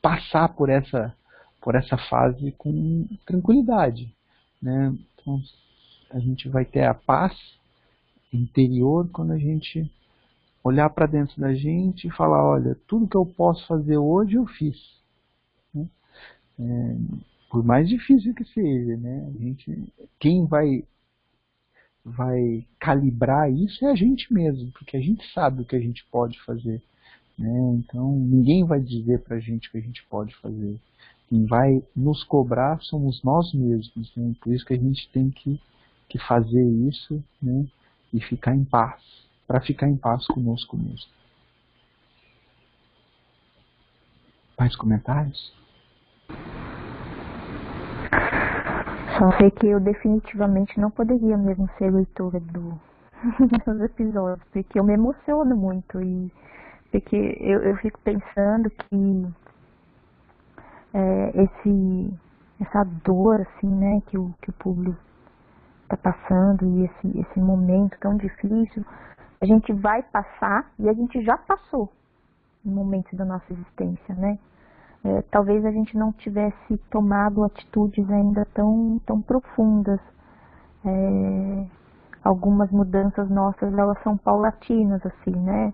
passar por essa fase com tranquilidade, né? Então, a gente vai ter a paz interior quando a gente olhar para dentro da gente e falar, olha, tudo que eu posso fazer hoje eu fiz, né? Por mais difícil que seja, né? Quem vai calibrar isso é a gente mesmo, porque a gente sabe o que a gente pode fazer, né? Então ninguém vai dizer pra gente o que a gente pode fazer. Quem vai nos cobrar somos nós mesmos, né? Por isso que a gente tem que fazer isso, né? E ficar em paz, para ficar em paz conosco mesmo. Mais comentários? Só sei que eu definitivamente não poderia mesmo ser leitora dos episódios, porque eu me emociono muito e porque eu fico pensando que essa dor, assim, né, que o público está passando e esse momento tão difícil, a gente vai passar e a gente já passou em momentos da nossa existência, né? Talvez a gente não tivesse tomado atitudes ainda tão profundas. Algumas mudanças nossas, elas são paulatinas, assim, né?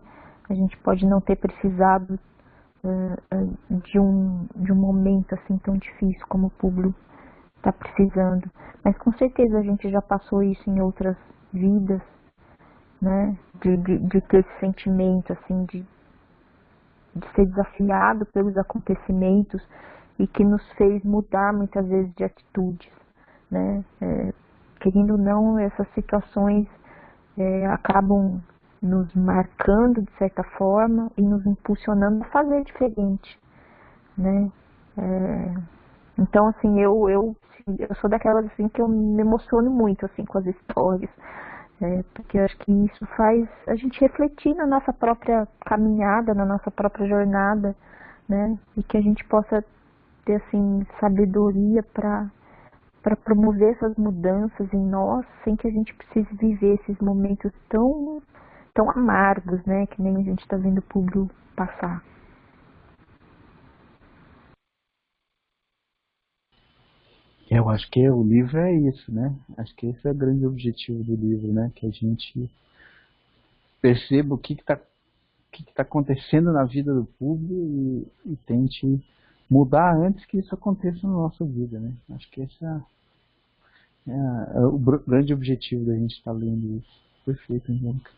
A gente pode não ter precisado de um momento assim tão difícil como o público está precisando. Mas com certeza a gente já passou isso em outras vidas, né? De ter esse sentimento, assim, de ser desafiado pelos acontecimentos e que nos fez mudar muitas vezes de atitudes, né? Querendo ou não, essas situações acabam nos marcando de certa forma e nos impulsionando a fazer diferente, né? Então, assim, eu sou daquelas assim que eu me emociono muito assim com as histórias, porque eu acho que isso faz a gente refletir na nossa própria caminhada, na nossa própria jornada, né? E que a gente possa ter assim sabedoria para promover essas mudanças em nós, sem que a gente precise viver esses momentos tão amargos, né? Que nem a gente está vendo o público passar. Eu acho que o livro é isso, né? Acho que esse é o grande objetivo do livro, né? Que a gente perceba o que está acontecendo na vida do público e tente mudar antes que isso aconteça na nossa vida, né? Acho que esse é o grande objetivo da gente estar lendo isso. Perfeito, Angélica.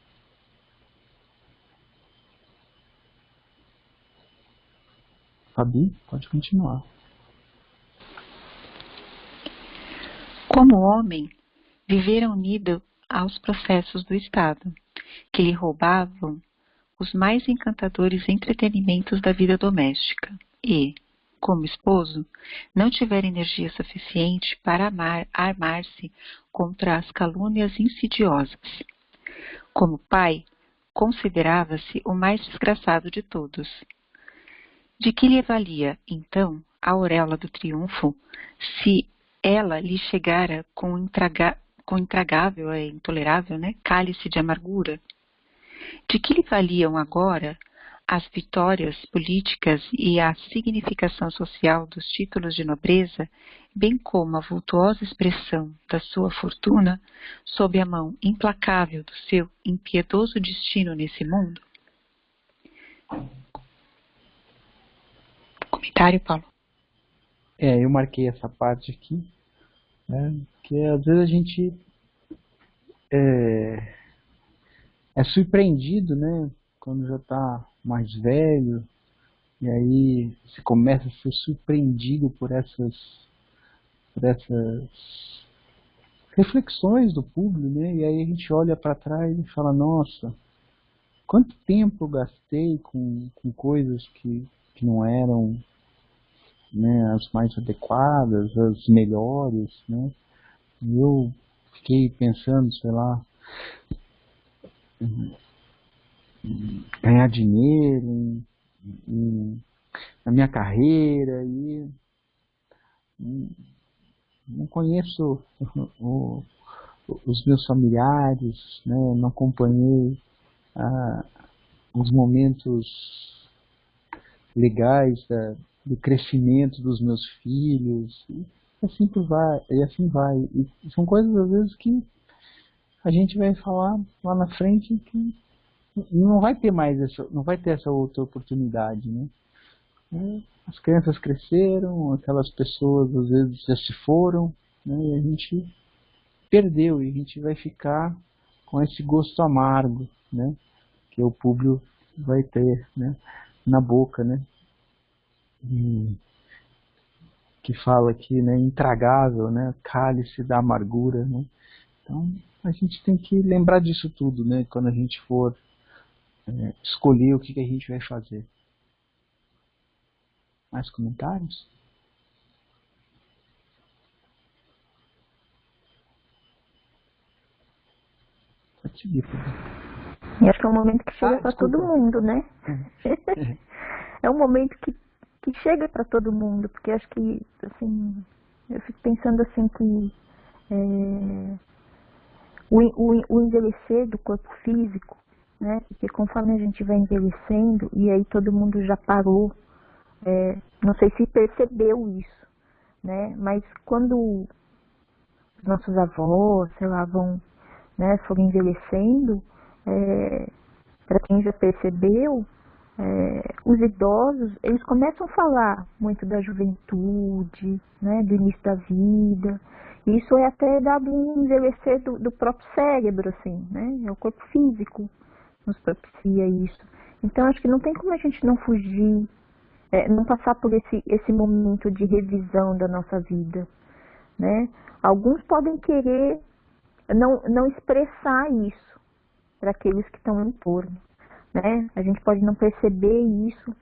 Fabi, pode continuar. Como homem, vivera unido aos processos do Estado, que lhe roubavam os mais encantadores entretenimentos da vida doméstica e, como esposo, não tivera energia suficiente para armar-se contra as calúnias insidiosas. Como pai, considerava-se o mais desgraçado de todos. De que lhe valia, então, a auréola do triunfo, se ela lhe chegara com intragável e intolerável, cálice de amargura? De que lhe valiam agora as vitórias políticas e a significação social dos títulos de nobreza, bem como a vultuosa expressão da sua fortuna sob a mão implacável do seu impiedoso destino nesse mundo? Comentário, Paulo? Eu marquei essa parte aqui, né, que às vezes a gente é surpreendido, né, quando já está mais velho, e aí você começa a ser surpreendido por essas reflexões do público, né, e aí a gente olha para trás e fala, nossa, quanto tempo eu gastei com coisas que não eram, né, as mais adequadas, as melhores, né, e eu fiquei pensando, sei lá, em ganhar dinheiro, na minha carreira, e não conheço os meus familiares, né, não acompanhei os momentos legais do crescimento dos meus filhos, e assim vai, e assim vai. E são coisas às vezes que a gente vai falar lá na frente que não vai ter mais não vai ter essa outra oportunidade, né? As crianças cresceram, aquelas pessoas às vezes já se foram, né? E a gente perdeu, e a gente vai ficar com esse gosto amargo, né? Que o público vai ter, né, na boca, né? E que fala aqui, né, intragável, né, cálice da amargura, né? Então a gente tem que lembrar disso tudo, né, quando a gente for escolher o que a gente vai fazer. Mais comentários? Pode seguir, por favor. E acho que é um momento que chega para todo mundo, né? É um momento que chega para todo mundo, porque acho que, assim, eu fico pensando assim que o envelhecer do corpo físico, né? Porque conforme a gente vai envelhecendo, e aí todo mundo já parou, não sei se percebeu isso, né? Mas quando os nossos avós, sei lá, foram envelhecendo, para quem já percebeu, os idosos, eles começam a falar muito da juventude, né, do início da vida. Isso é até dado um envelhecer do próprio cérebro, assim, né? É o corpo físico nos propicia isso. Então, acho que não tem como a gente não fugir, não passar por esse momento de revisão da nossa vida, né? Alguns podem querer não expressar isso para aqueles que estão em torno, né? A gente pode não perceber isso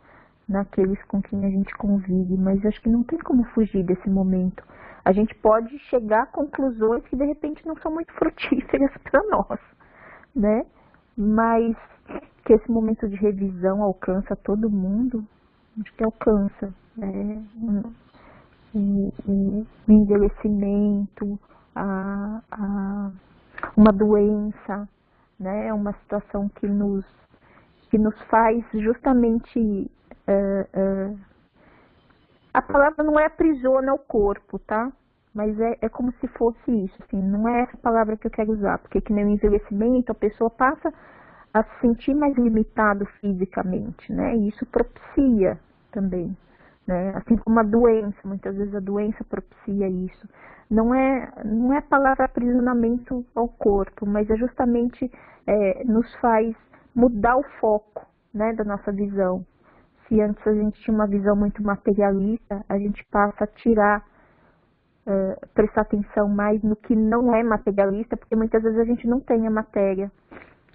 naqueles com quem a gente convive, mas acho que não tem como fugir desse momento. A gente pode chegar a conclusões que de repente não são muito frutíferas para nós, né? Mas que esse momento de revisão alcança todo mundo, acho que alcança, né? O envelhecimento, uma doença, né? Uma situação que nos faz justamente, a palavra não é aprisiona o corpo, tá? Mas é como se fosse isso, assim, não é essa palavra que eu quero usar, porque que nem o envelhecimento, a pessoa passa a se sentir mais limitado fisicamente, né? E isso propicia também, né? Assim como a doença, muitas vezes a doença propicia isso. Não é a palavra aprisionamento ao corpo, mas é justamente nos faz mudar o foco, né, da nossa visão. Se antes a gente tinha uma visão muito materialista, a gente passa a prestar atenção mais no que não é materialista, porque muitas vezes a gente não tem a matéria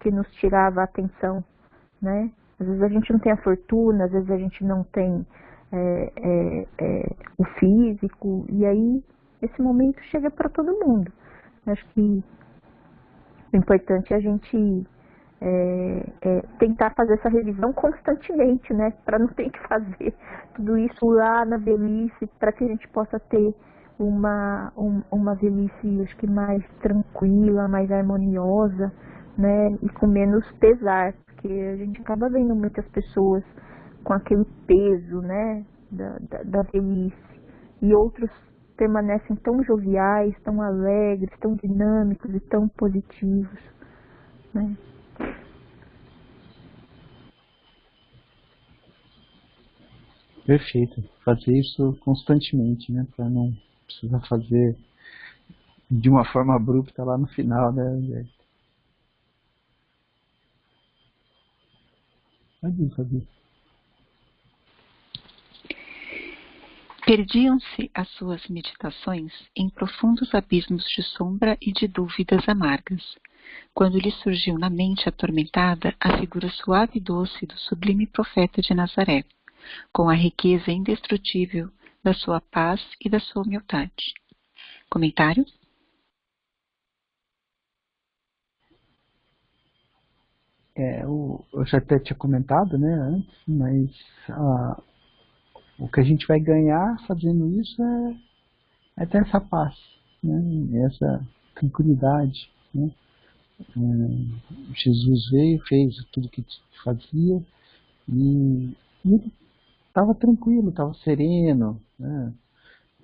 que nos tirava a atenção, né? Às vezes a gente não tem a fortuna, às vezes a gente não tem o físico, e aí esse momento chega para todo mundo. Acho que o importante é a gente tentar fazer essa revisão constantemente, né, para não ter que fazer tudo isso lá na velhice, para que a gente possa ter uma velhice, acho que mais tranquila, mais harmoniosa, né, e com menos pesar, porque a gente acaba vendo muitas pessoas com aquele peso, né, da velhice, e outros permanecem tão joviais, tão alegres, tão dinâmicos e tão positivos, né. Perfeito. Fazer isso constantemente, né? Para não precisar fazer de uma forma abrupta lá no final, né? Pode fazer. Perdiam-se as suas meditações em profundos abismos de sombra e de dúvidas amargas, quando lhe surgiu na mente atormentada a figura suave e doce do sublime profeta de Nazaré, com a riqueza indestrutível da sua paz e da sua humildade. Comentário? Eu já até tinha comentado, né, antes, mas o que a gente vai ganhar fazendo isso é ter essa paz, né, essa tranquilidade, né. Jesus veio, fez tudo o que fazia e ele estava tranquilo, estava sereno, né,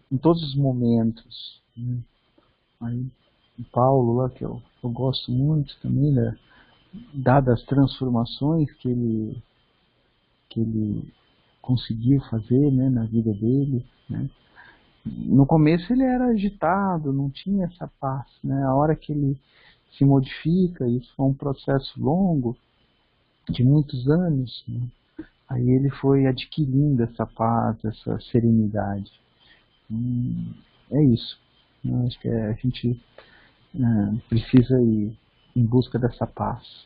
em todos os momentos, né. Aí o Paulo lá, que eu gosto muito também, né, dadas as transformações que ele conseguiu fazer, né, na vida dele, né. No começo ele era agitado, não tinha essa paz, né. A hora que ele se modifica, isso foi um processo longo, de muitos anos, né, aí ele foi adquirindo essa paz, essa serenidade. É isso. Eu acho que a gente precisa ir em busca dessa paz.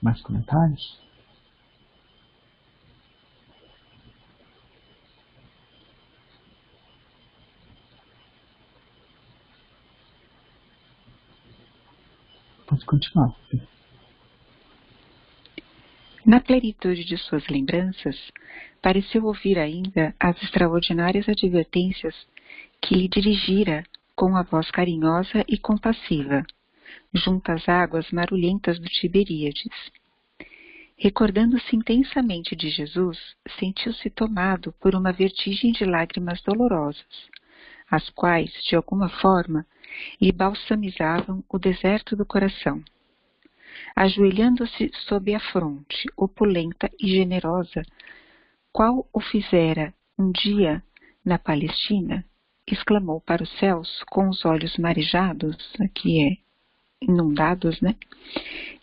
Mais comentários? Pode continuar. Na plenitude de suas lembranças, pareceu ouvir ainda as extraordinárias advertências que lhe dirigira com a voz carinhosa e compassiva, junto às águas marulhentas do Tiberíades. Recordando-se intensamente de Jesus, sentiu-se tomado por uma vertigem de lágrimas dolorosas, as quais, de alguma forma, lhe balsamizavam o deserto do coração. Ajoelhando-se sob a fronte, opulenta e generosa, qual o fizera um dia na Palestina, exclamou para os céus com os olhos marejados, aqui inundados, né,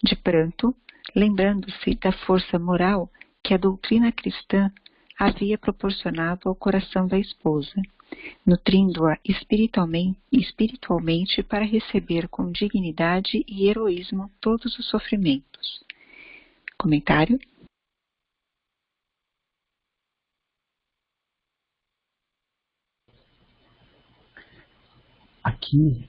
de pranto, lembrando-se da força moral que a doutrina cristã havia proporcionado ao coração da esposa, nutrindo-a espiritualmente para receber com dignidade e heroísmo todos os sofrimentos. Comentário? Aqui,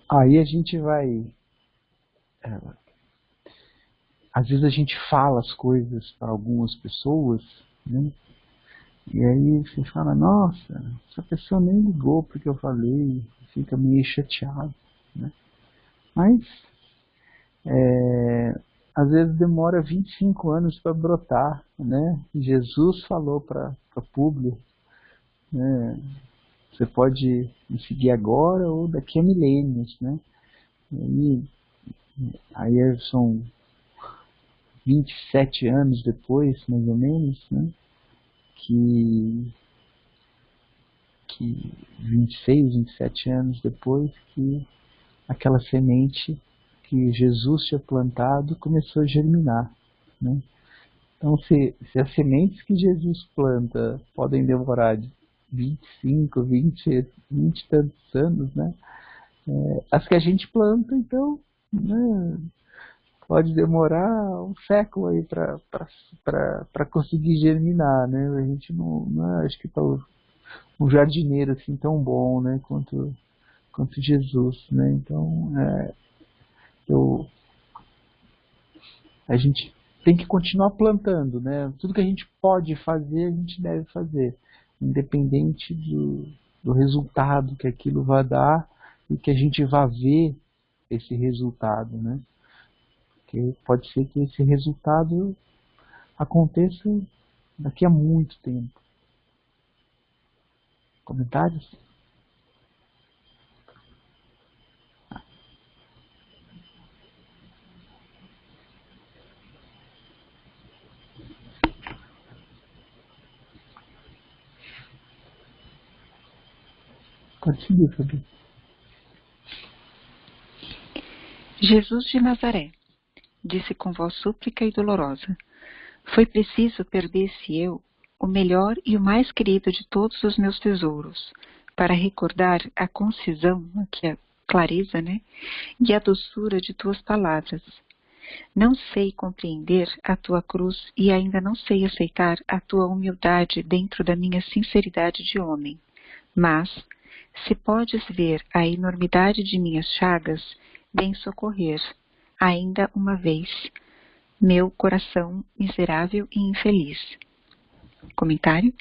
aí a gente vai... às vezes a gente fala as coisas para algumas pessoas, né? E aí você fala, nossa, essa pessoa nem ligou porque eu falei, fica meio chateado, né? Mas às vezes demora 25 anos para brotar, né? Jesus falou para Públio, né? Você pode me seguir agora ou daqui a milênios, né? E aí são 27 anos depois, mais ou menos, né? Que 26, 27 anos depois, que aquela semente que Jesus tinha plantado começou a germinar, né? Então, se as sementes que Jesus planta podem demorar de 25, 20 e tantos anos, né? As que a gente planta, então, né, pode demorar um século aí para conseguir germinar, né? A gente não acho que tá um jardineiro assim tão bom, né, quanto quanto Jesus, né? Então, a gente tem que continuar plantando, né? Tudo que a gente pode fazer, a gente deve fazer, independente do resultado que aquilo vai dar e que a gente vá ver esse resultado, né? Porque pode ser que esse resultado aconteça daqui a muito tempo. Comentários? Pode seguir, Fabi. Jesus de Nazaré, disse com voz súplica e dolorosa, foi preciso perder-se eu, o melhor e o mais querido de todos os meus tesouros, para recordar a concisão, que é a clareza, né, e a doçura de tuas palavras. Não sei compreender a tua cruz e ainda não sei aceitar a tua humildade dentro da minha sinceridade de homem. Mas, se podes ver a enormidade de minhas chagas, vem socorrer, ainda uma vez, meu coração miserável e infeliz. Comentário?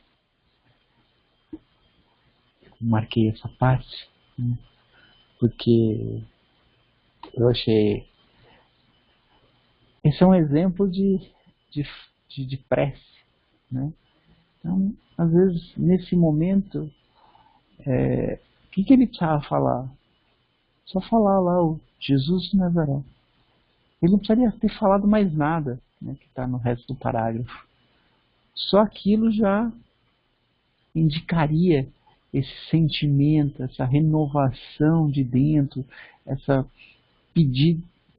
Marquei essa parte, né, porque eu achei... Esse é um exemplo de prece, né? Então, às vezes, nesse momento, o que ele precisava falar? Só falar lá o Jesus de Nazaré. Ele não precisaria ter falado mais nada, né, que está no resto do parágrafo. Só aquilo já indicaria esse sentimento, essa renovação de dentro,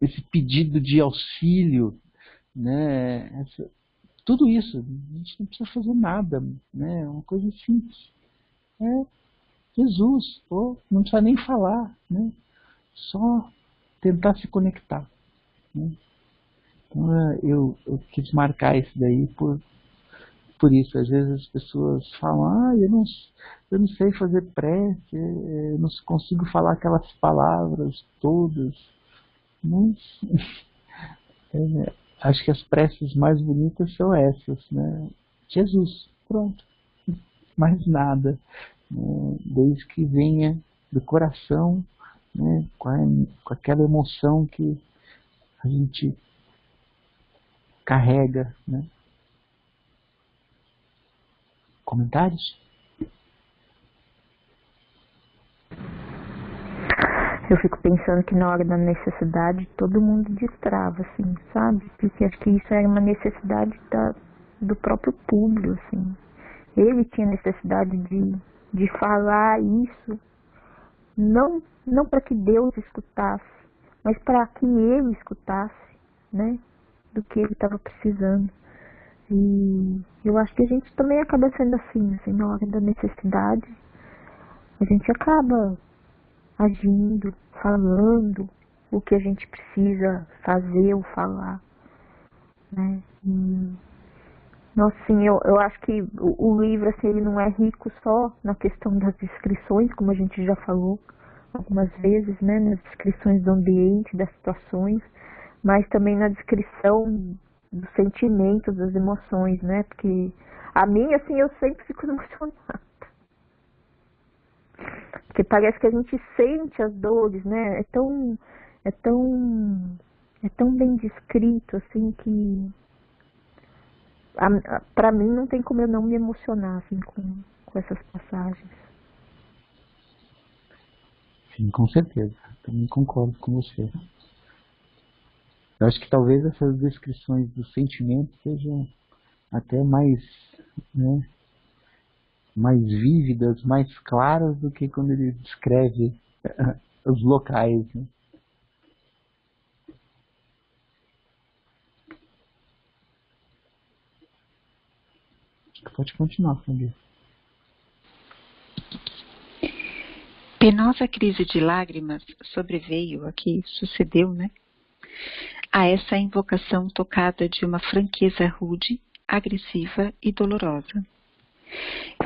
esse pedido de auxílio, né? Tudo isso, a gente não precisa fazer nada, né? É uma coisa simples. É Jesus, não precisa nem falar, né? Só tentar se conectar, né? Então, eu quis marcar isso daí por isso. Às vezes as pessoas falam, eu não sei fazer prece, eu não consigo falar aquelas palavras todas. Mas acho que as preces mais bonitas são essas, né? Jesus, pronto, mais nada, né? Desde que venha do coração, né? Com aquela emoção que a gente carrega, né? Comentários? Eu fico pensando que na hora da necessidade todo mundo destrava, assim, sabe? Porque acho que isso era uma necessidade do próprio Públio, assim. Ele tinha necessidade de falar isso, não para que Deus escutasse, mas para que ele escutasse, né? Do que ele estava precisando. E eu acho que a gente também acaba sendo assim, na hora da necessidade, a gente acaba agindo, falando o que a gente precisa fazer ou falar, né? Nossa, assim, eu acho que o livro, assim, ele não é rico só na questão das descrições, como a gente já falou algumas vezes, né? Nas descrições do ambiente, das situações, mas também na descrição dos sentimentos, das emoções, né? Porque a mim, assim, eu sempre fico emocionada. Porque parece que a gente sente as dores, né? É tão bem descrito, assim, que pra mim não tem como eu não me emocionar, assim, com essas passagens. Sim, com certeza. Também concordo com você. Eu acho que talvez essas descrições dos sentimentos sejam até mais, né, mais vívidas, mais claras do que quando ele descreve os locais, né? Acho que pode continuar, Fabi. Penosa crise de lágrimas sobreveio, aqui sucedeu, né? A essa invocação tocada de uma franqueza rude, agressiva e dolorosa.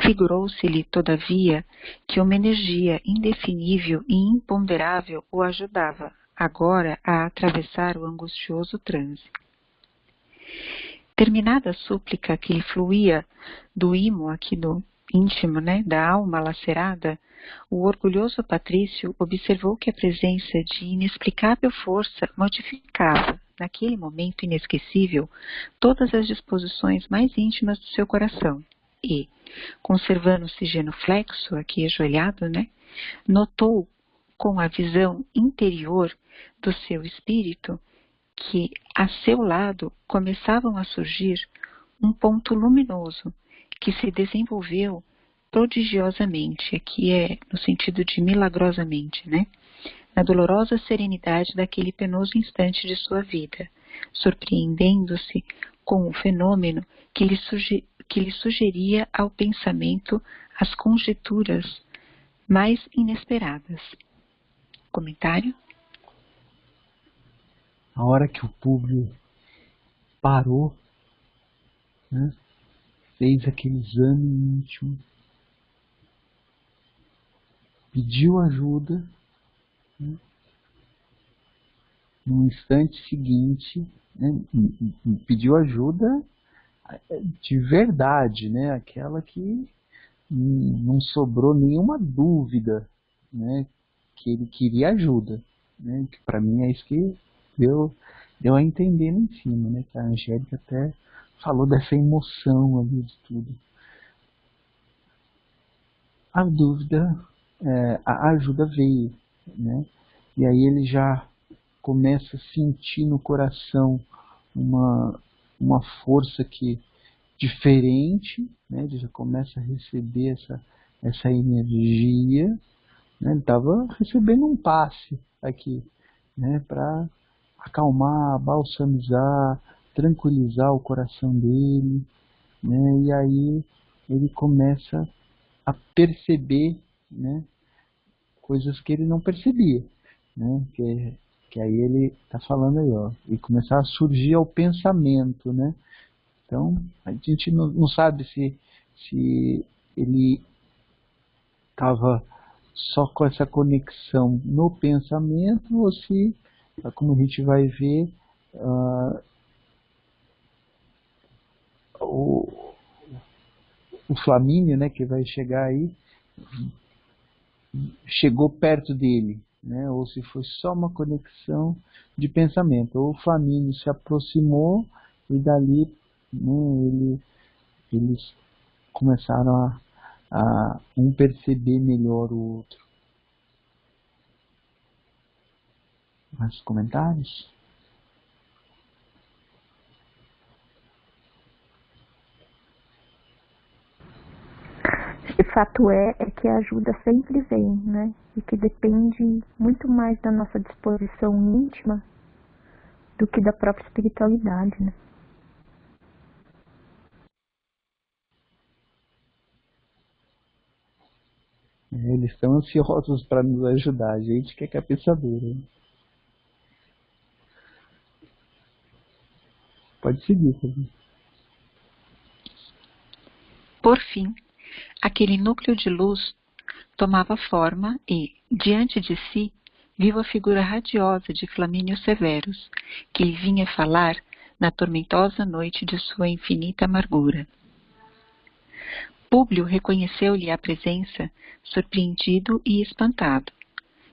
Figurou-se-lhe, todavia, que uma energia indefinível e imponderável o ajudava, agora, a atravessar o angustioso transe. Terminada a súplica que lhe fluía do imo aqui do íntimo, da alma lacerada, o orgulhoso patrício observou que a presença de inexplicável força modificava, naquele momento inesquecível, todas as disposições mais íntimas do seu coração e, conservando-se genuflexo, aqui ajoelhado, notou com a visão interior do seu espírito que a seu lado começavam a surgir um ponto luminoso que se desenvolveu prodigiosamente, aqui é no sentido de milagrosamente, na dolorosa serenidade daquele penoso instante de sua vida, surpreendendo-se com o fenômeno que lhe sugeria ao pensamento as conjecturas mais inesperadas. Comentário? A hora que o Públio parou, fez aquele exame íntimo, pediu ajuda, no instante seguinte, pediu ajuda de verdade, aquela que não sobrou nenhuma dúvida, que ele queria ajuda, que para mim é isso que deu a entender em cima, que a Angélica até falou dessa emoção ali de tudo. A dúvida, a ajuda veio, e aí ele já começa a sentir no coração uma força que diferente, ele já começa a receber essa energia, ele estava recebendo um passe aqui, para acalmar, balsamizar, tranquilizar o coração dele, e aí ele começa a perceber, coisas que ele não percebia, que aí ele está falando aí, e começar a surgir ao pensamento, Então, a gente não sabe se ele estava só com essa conexão no pensamento ou se, como a gente vai ver, o Flamínio, que vai chegar aí, chegou perto dele, ou se foi só uma conexão de pensamento, ou o Flamínio se aproximou e dali eles começaram a um perceber melhor o outro. Mais comentários? O fato é que a ajuda sempre vem, e que depende muito mais da nossa disposição íntima do que da própria espiritualidade, Eles estão ansiosos para nos ajudar, a gente que é cabeçadora. Pode seguir, Fabinho. Por fim, aquele núcleo de luz tomava forma e, diante de si, viu a figura radiosa de Flamínio Severus, que lhe vinha falar na tormentosa noite de sua infinita amargura. Públio reconheceu-lhe a presença, surpreendido e espantado,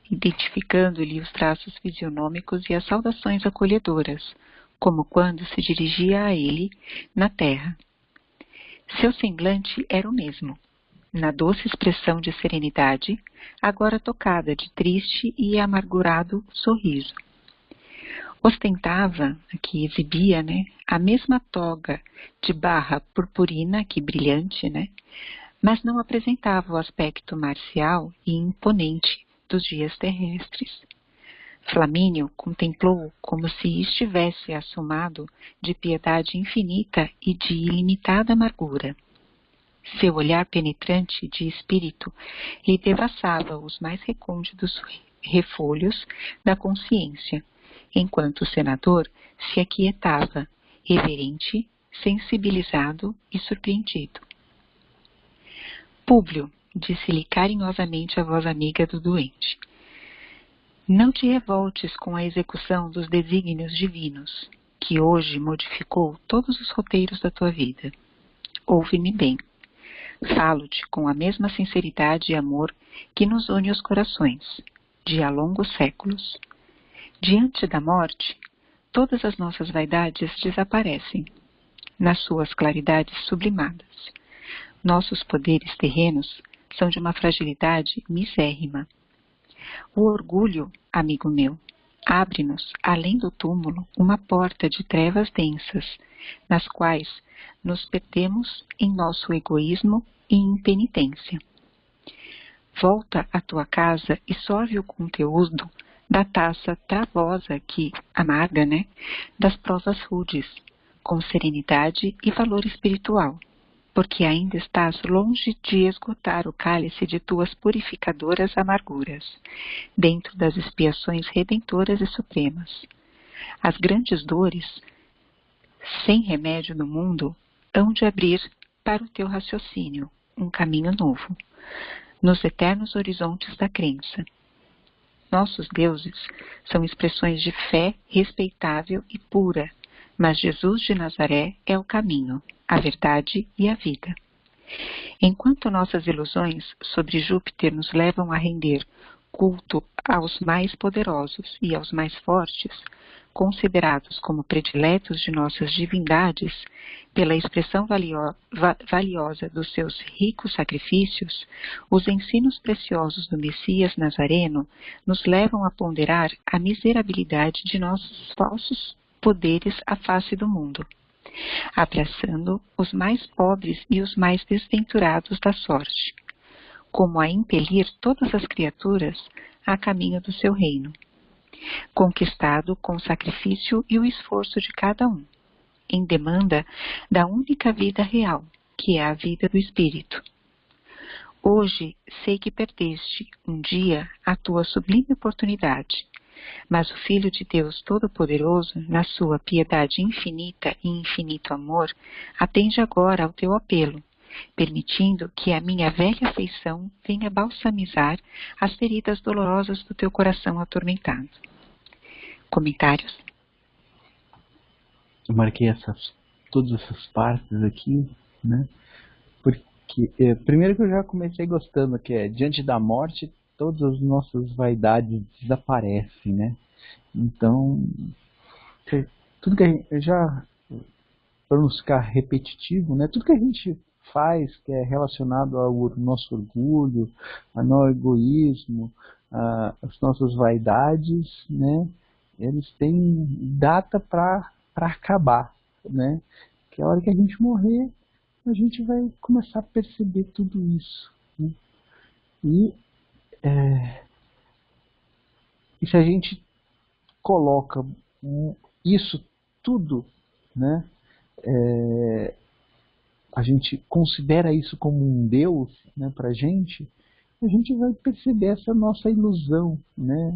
identificando-lhe os traços fisionômicos e as saudações acolhedoras, como quando se dirigia a ele na terra. Seu semblante era o mesmo, na doce expressão de serenidade, agora tocada de triste e amargurado sorriso. Ostentava, aqui exibia, a mesma toga de barra purpurina que brilhante, mas não apresentava o aspecto marcial e imponente dos dias terrestres. Flamínio contemplou-o como se estivesse assomado de piedade infinita e de ilimitada amargura. Seu olhar penetrante de espírito lhe devassava os mais recônditos refolhos da consciência, enquanto o senador se aquietava, reverente, sensibilizado e surpreendido. Públio, disse-lhe carinhosamente a voz amiga do doente, não te revoltes com a execução dos desígnios divinos, que hoje modificou todos os roteiros da tua vida. Ouve-me bem. Falo-te com a mesma sinceridade e amor que nos une os corações, de há longos séculos. Diante da morte, todas as nossas vaidades desaparecem, nas suas claridades sublimadas. Nossos poderes terrenos são de uma fragilidade misérrima. O orgulho, amigo meu, abre-nos, além do túmulo, uma porta de trevas densas, nas quais nos perdemos em nosso egoísmo e impenitência. Volta à tua casa e sorve o conteúdo da taça travosa que, amarga, das provas rudes, com serenidade e valor espiritual, porque ainda estás longe de esgotar o cálice de tuas purificadoras amarguras, dentro das expiações redentoras e supremas. As grandes dores, sem remédio no mundo, hão de abrir para o teu raciocínio um caminho novo, nos eternos horizontes da crença. Nossos deuses são expressões de fé respeitável e pura, mas Jesus de Nazaré é o caminho, a verdade e a vida. Enquanto nossas ilusões sobre Júpiter nos levam a render culto aos mais poderosos e aos mais fortes, considerados como prediletos de nossas divindades, pela expressão valiosa dos seus ricos sacrifícios, os ensinos preciosos do Messias Nazareno nos levam a ponderar a miserabilidade de nossos falsos poderes à face do mundo, abraçando os mais pobres e os mais desventurados da sorte, como a impelir todas as criaturas a caminho do seu reino, conquistado com o sacrifício e o esforço de cada um, em demanda da única vida real, que é a vida do Espírito. Hoje sei que perdeste um dia a tua sublime oportunidade, mas o Filho de Deus Todo-Poderoso, na sua piedade infinita e infinito amor, atende agora ao teu apelo, permitindo que a minha velha afeição venha balsamizar as feridas dolorosas do teu coração atormentado. Comentários? Eu marquei todas essas partes aqui, porque primeiro que eu já comecei gostando, que é diante da morte todas as nossas vaidades desaparecem, Então, tudo que a gente para não ficar repetitivo, tudo que a gente faz que é relacionado ao nosso orgulho, ao nosso egoísmo, as nossas vaidades, eles têm data para acabar, Que a hora que a gente morrer, a gente vai começar a perceber tudo isso. E se a gente coloca isso tudo, a gente considera isso como um Deus, para a gente vai perceber essa nossa ilusão,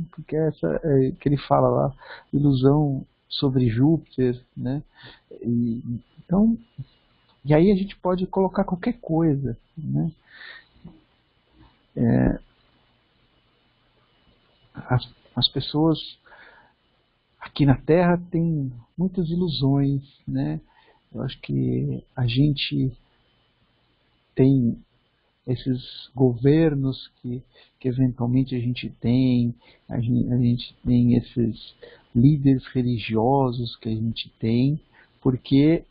porque essa que ele fala lá, ilusão sobre Júpiter, Então, e aí a gente pode colocar qualquer coisa, As pessoas aqui na Terra têm muitas ilusões, Eu acho que a gente tem esses governos que eventualmente a gente tem esses líderes religiosos que a gente tem, porque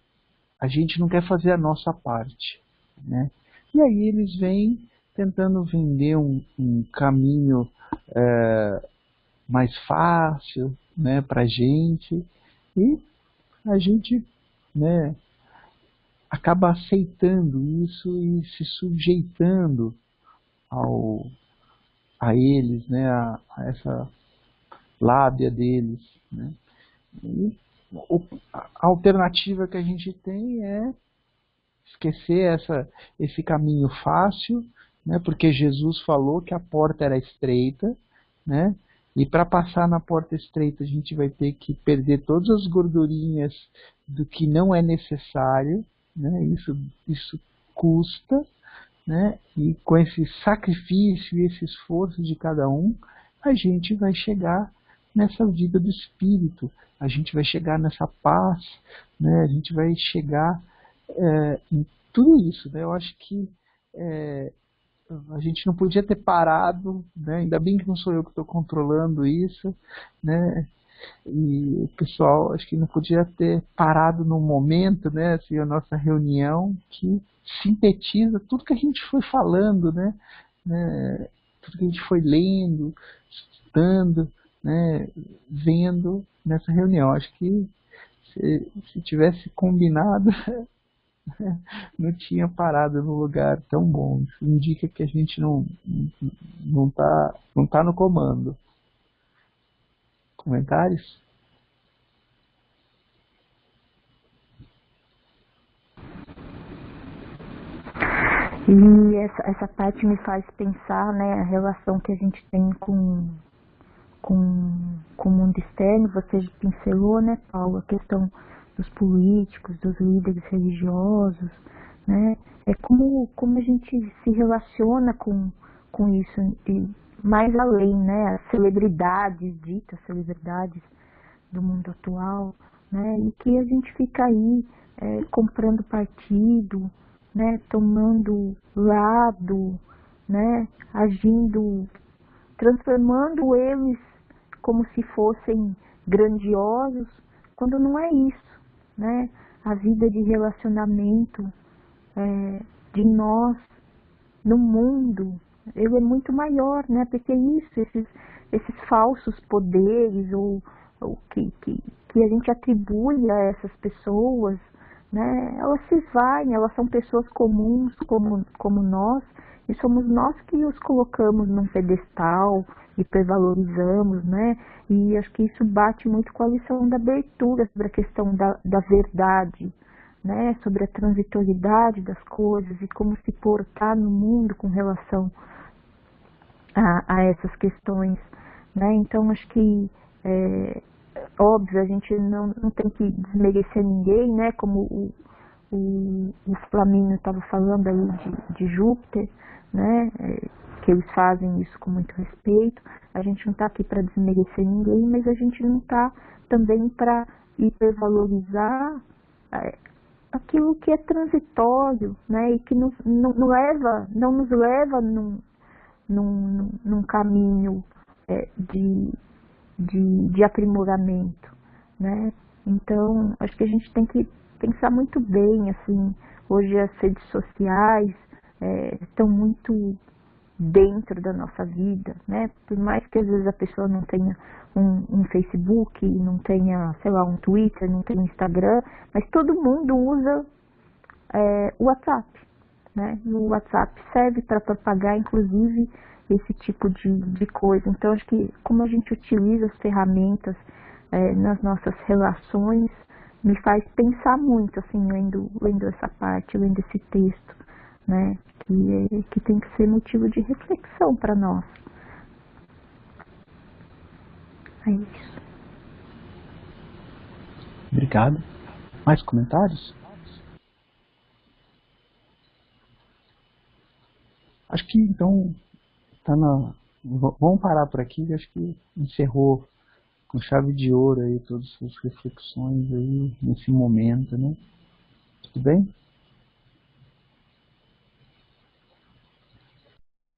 a gente não quer fazer a nossa parte, E aí eles vêm tentando vender um caminho mais fácil, para a gente, e a gente, acaba aceitando isso e se sujeitando a eles, a essa lábia deles, E a alternativa que a gente tem é esquecer esse caminho fácil, porque Jesus falou que a porta era estreita, E para passar na porta estreita a gente vai ter que perder todas as gordurinhas do que não é necessário, Isso custa, né? E com esse sacrifício e esse esforço de cada um, a gente vai chegar nessa vida do espírito, a gente vai chegar nessa paz, né? A gente vai chegar em tudo isso, né? Eu acho que a gente não podia ter parado, né? Ainda bem que não sou eu que estou controlando isso, né? E o pessoal, acho que não podia ter parado no momento, né? Assim, a nossa reunião que sintetiza tudo que a gente foi falando, né? Tudo que a gente foi lendo, estudando, né? Vendo nessa reunião. Acho que se tivesse combinado, não tinha parado num lugar tão bom. Isso indica que a gente não tá no comando. Comentários? E essa parte me faz pensar, né, a relação que a gente tem com o mundo externo. Você pincelou, né, Paulo, a questão dos políticos, dos líderes religiosos, né? É como a gente se relaciona com isso, e mais além, né, as celebridades, ditas celebridades do mundo atual, né, e que a gente fica aí comprando partido, né, tomando lado, né, agindo, transformando eles como se fossem grandiosos, quando não é isso, né? A vida de relacionamento de nós no mundo, ele é muito maior, né? Porque isso, esses falsos poderes ou que a gente atribui a essas pessoas, né? Elas se esvaem, elas são pessoas comuns como nós, e somos nós que os colocamos num pedestal, hipervalorizamos, né? E acho que isso bate muito com a lição da abertura sobre a questão da verdade, né? Sobre a transitoriedade das coisas e como se portar no mundo com relação a essas questões, né? Então acho que óbvio, a gente não tem que desmerecer ninguém, né? Como o Flamínio estava falando aí de Júpiter, né? Que eles fazem isso com muito respeito. A gente não está aqui para desmerecer ninguém, mas a gente não está também para hipervalorizar aquilo que é transitório, né? E que não nos leva num caminho de aprimoramento, né? Então, acho que a gente tem que pensar muito bem, assim, hoje as redes sociais estão muito dentro da nossa vida, né? Por mais que às vezes a pessoa não tenha um Facebook, não tenha, sei lá, um Twitter, não tenha um Instagram, mas todo mundo usa o WhatsApp, né? E o WhatsApp serve para propagar, inclusive, esse tipo de coisa. Então, acho que como a gente utiliza as ferramentas nas nossas relações, me faz pensar muito, assim, lendo essa parte, lendo esse texto, né? Que tem que ser motivo de reflexão para nós. É isso. Obrigado. Mais comentários? Acho que então vamos parar por aqui. Acho que encerrou com chave de ouro aí todas as suas reflexões aí nesse momento, né? Tudo bem?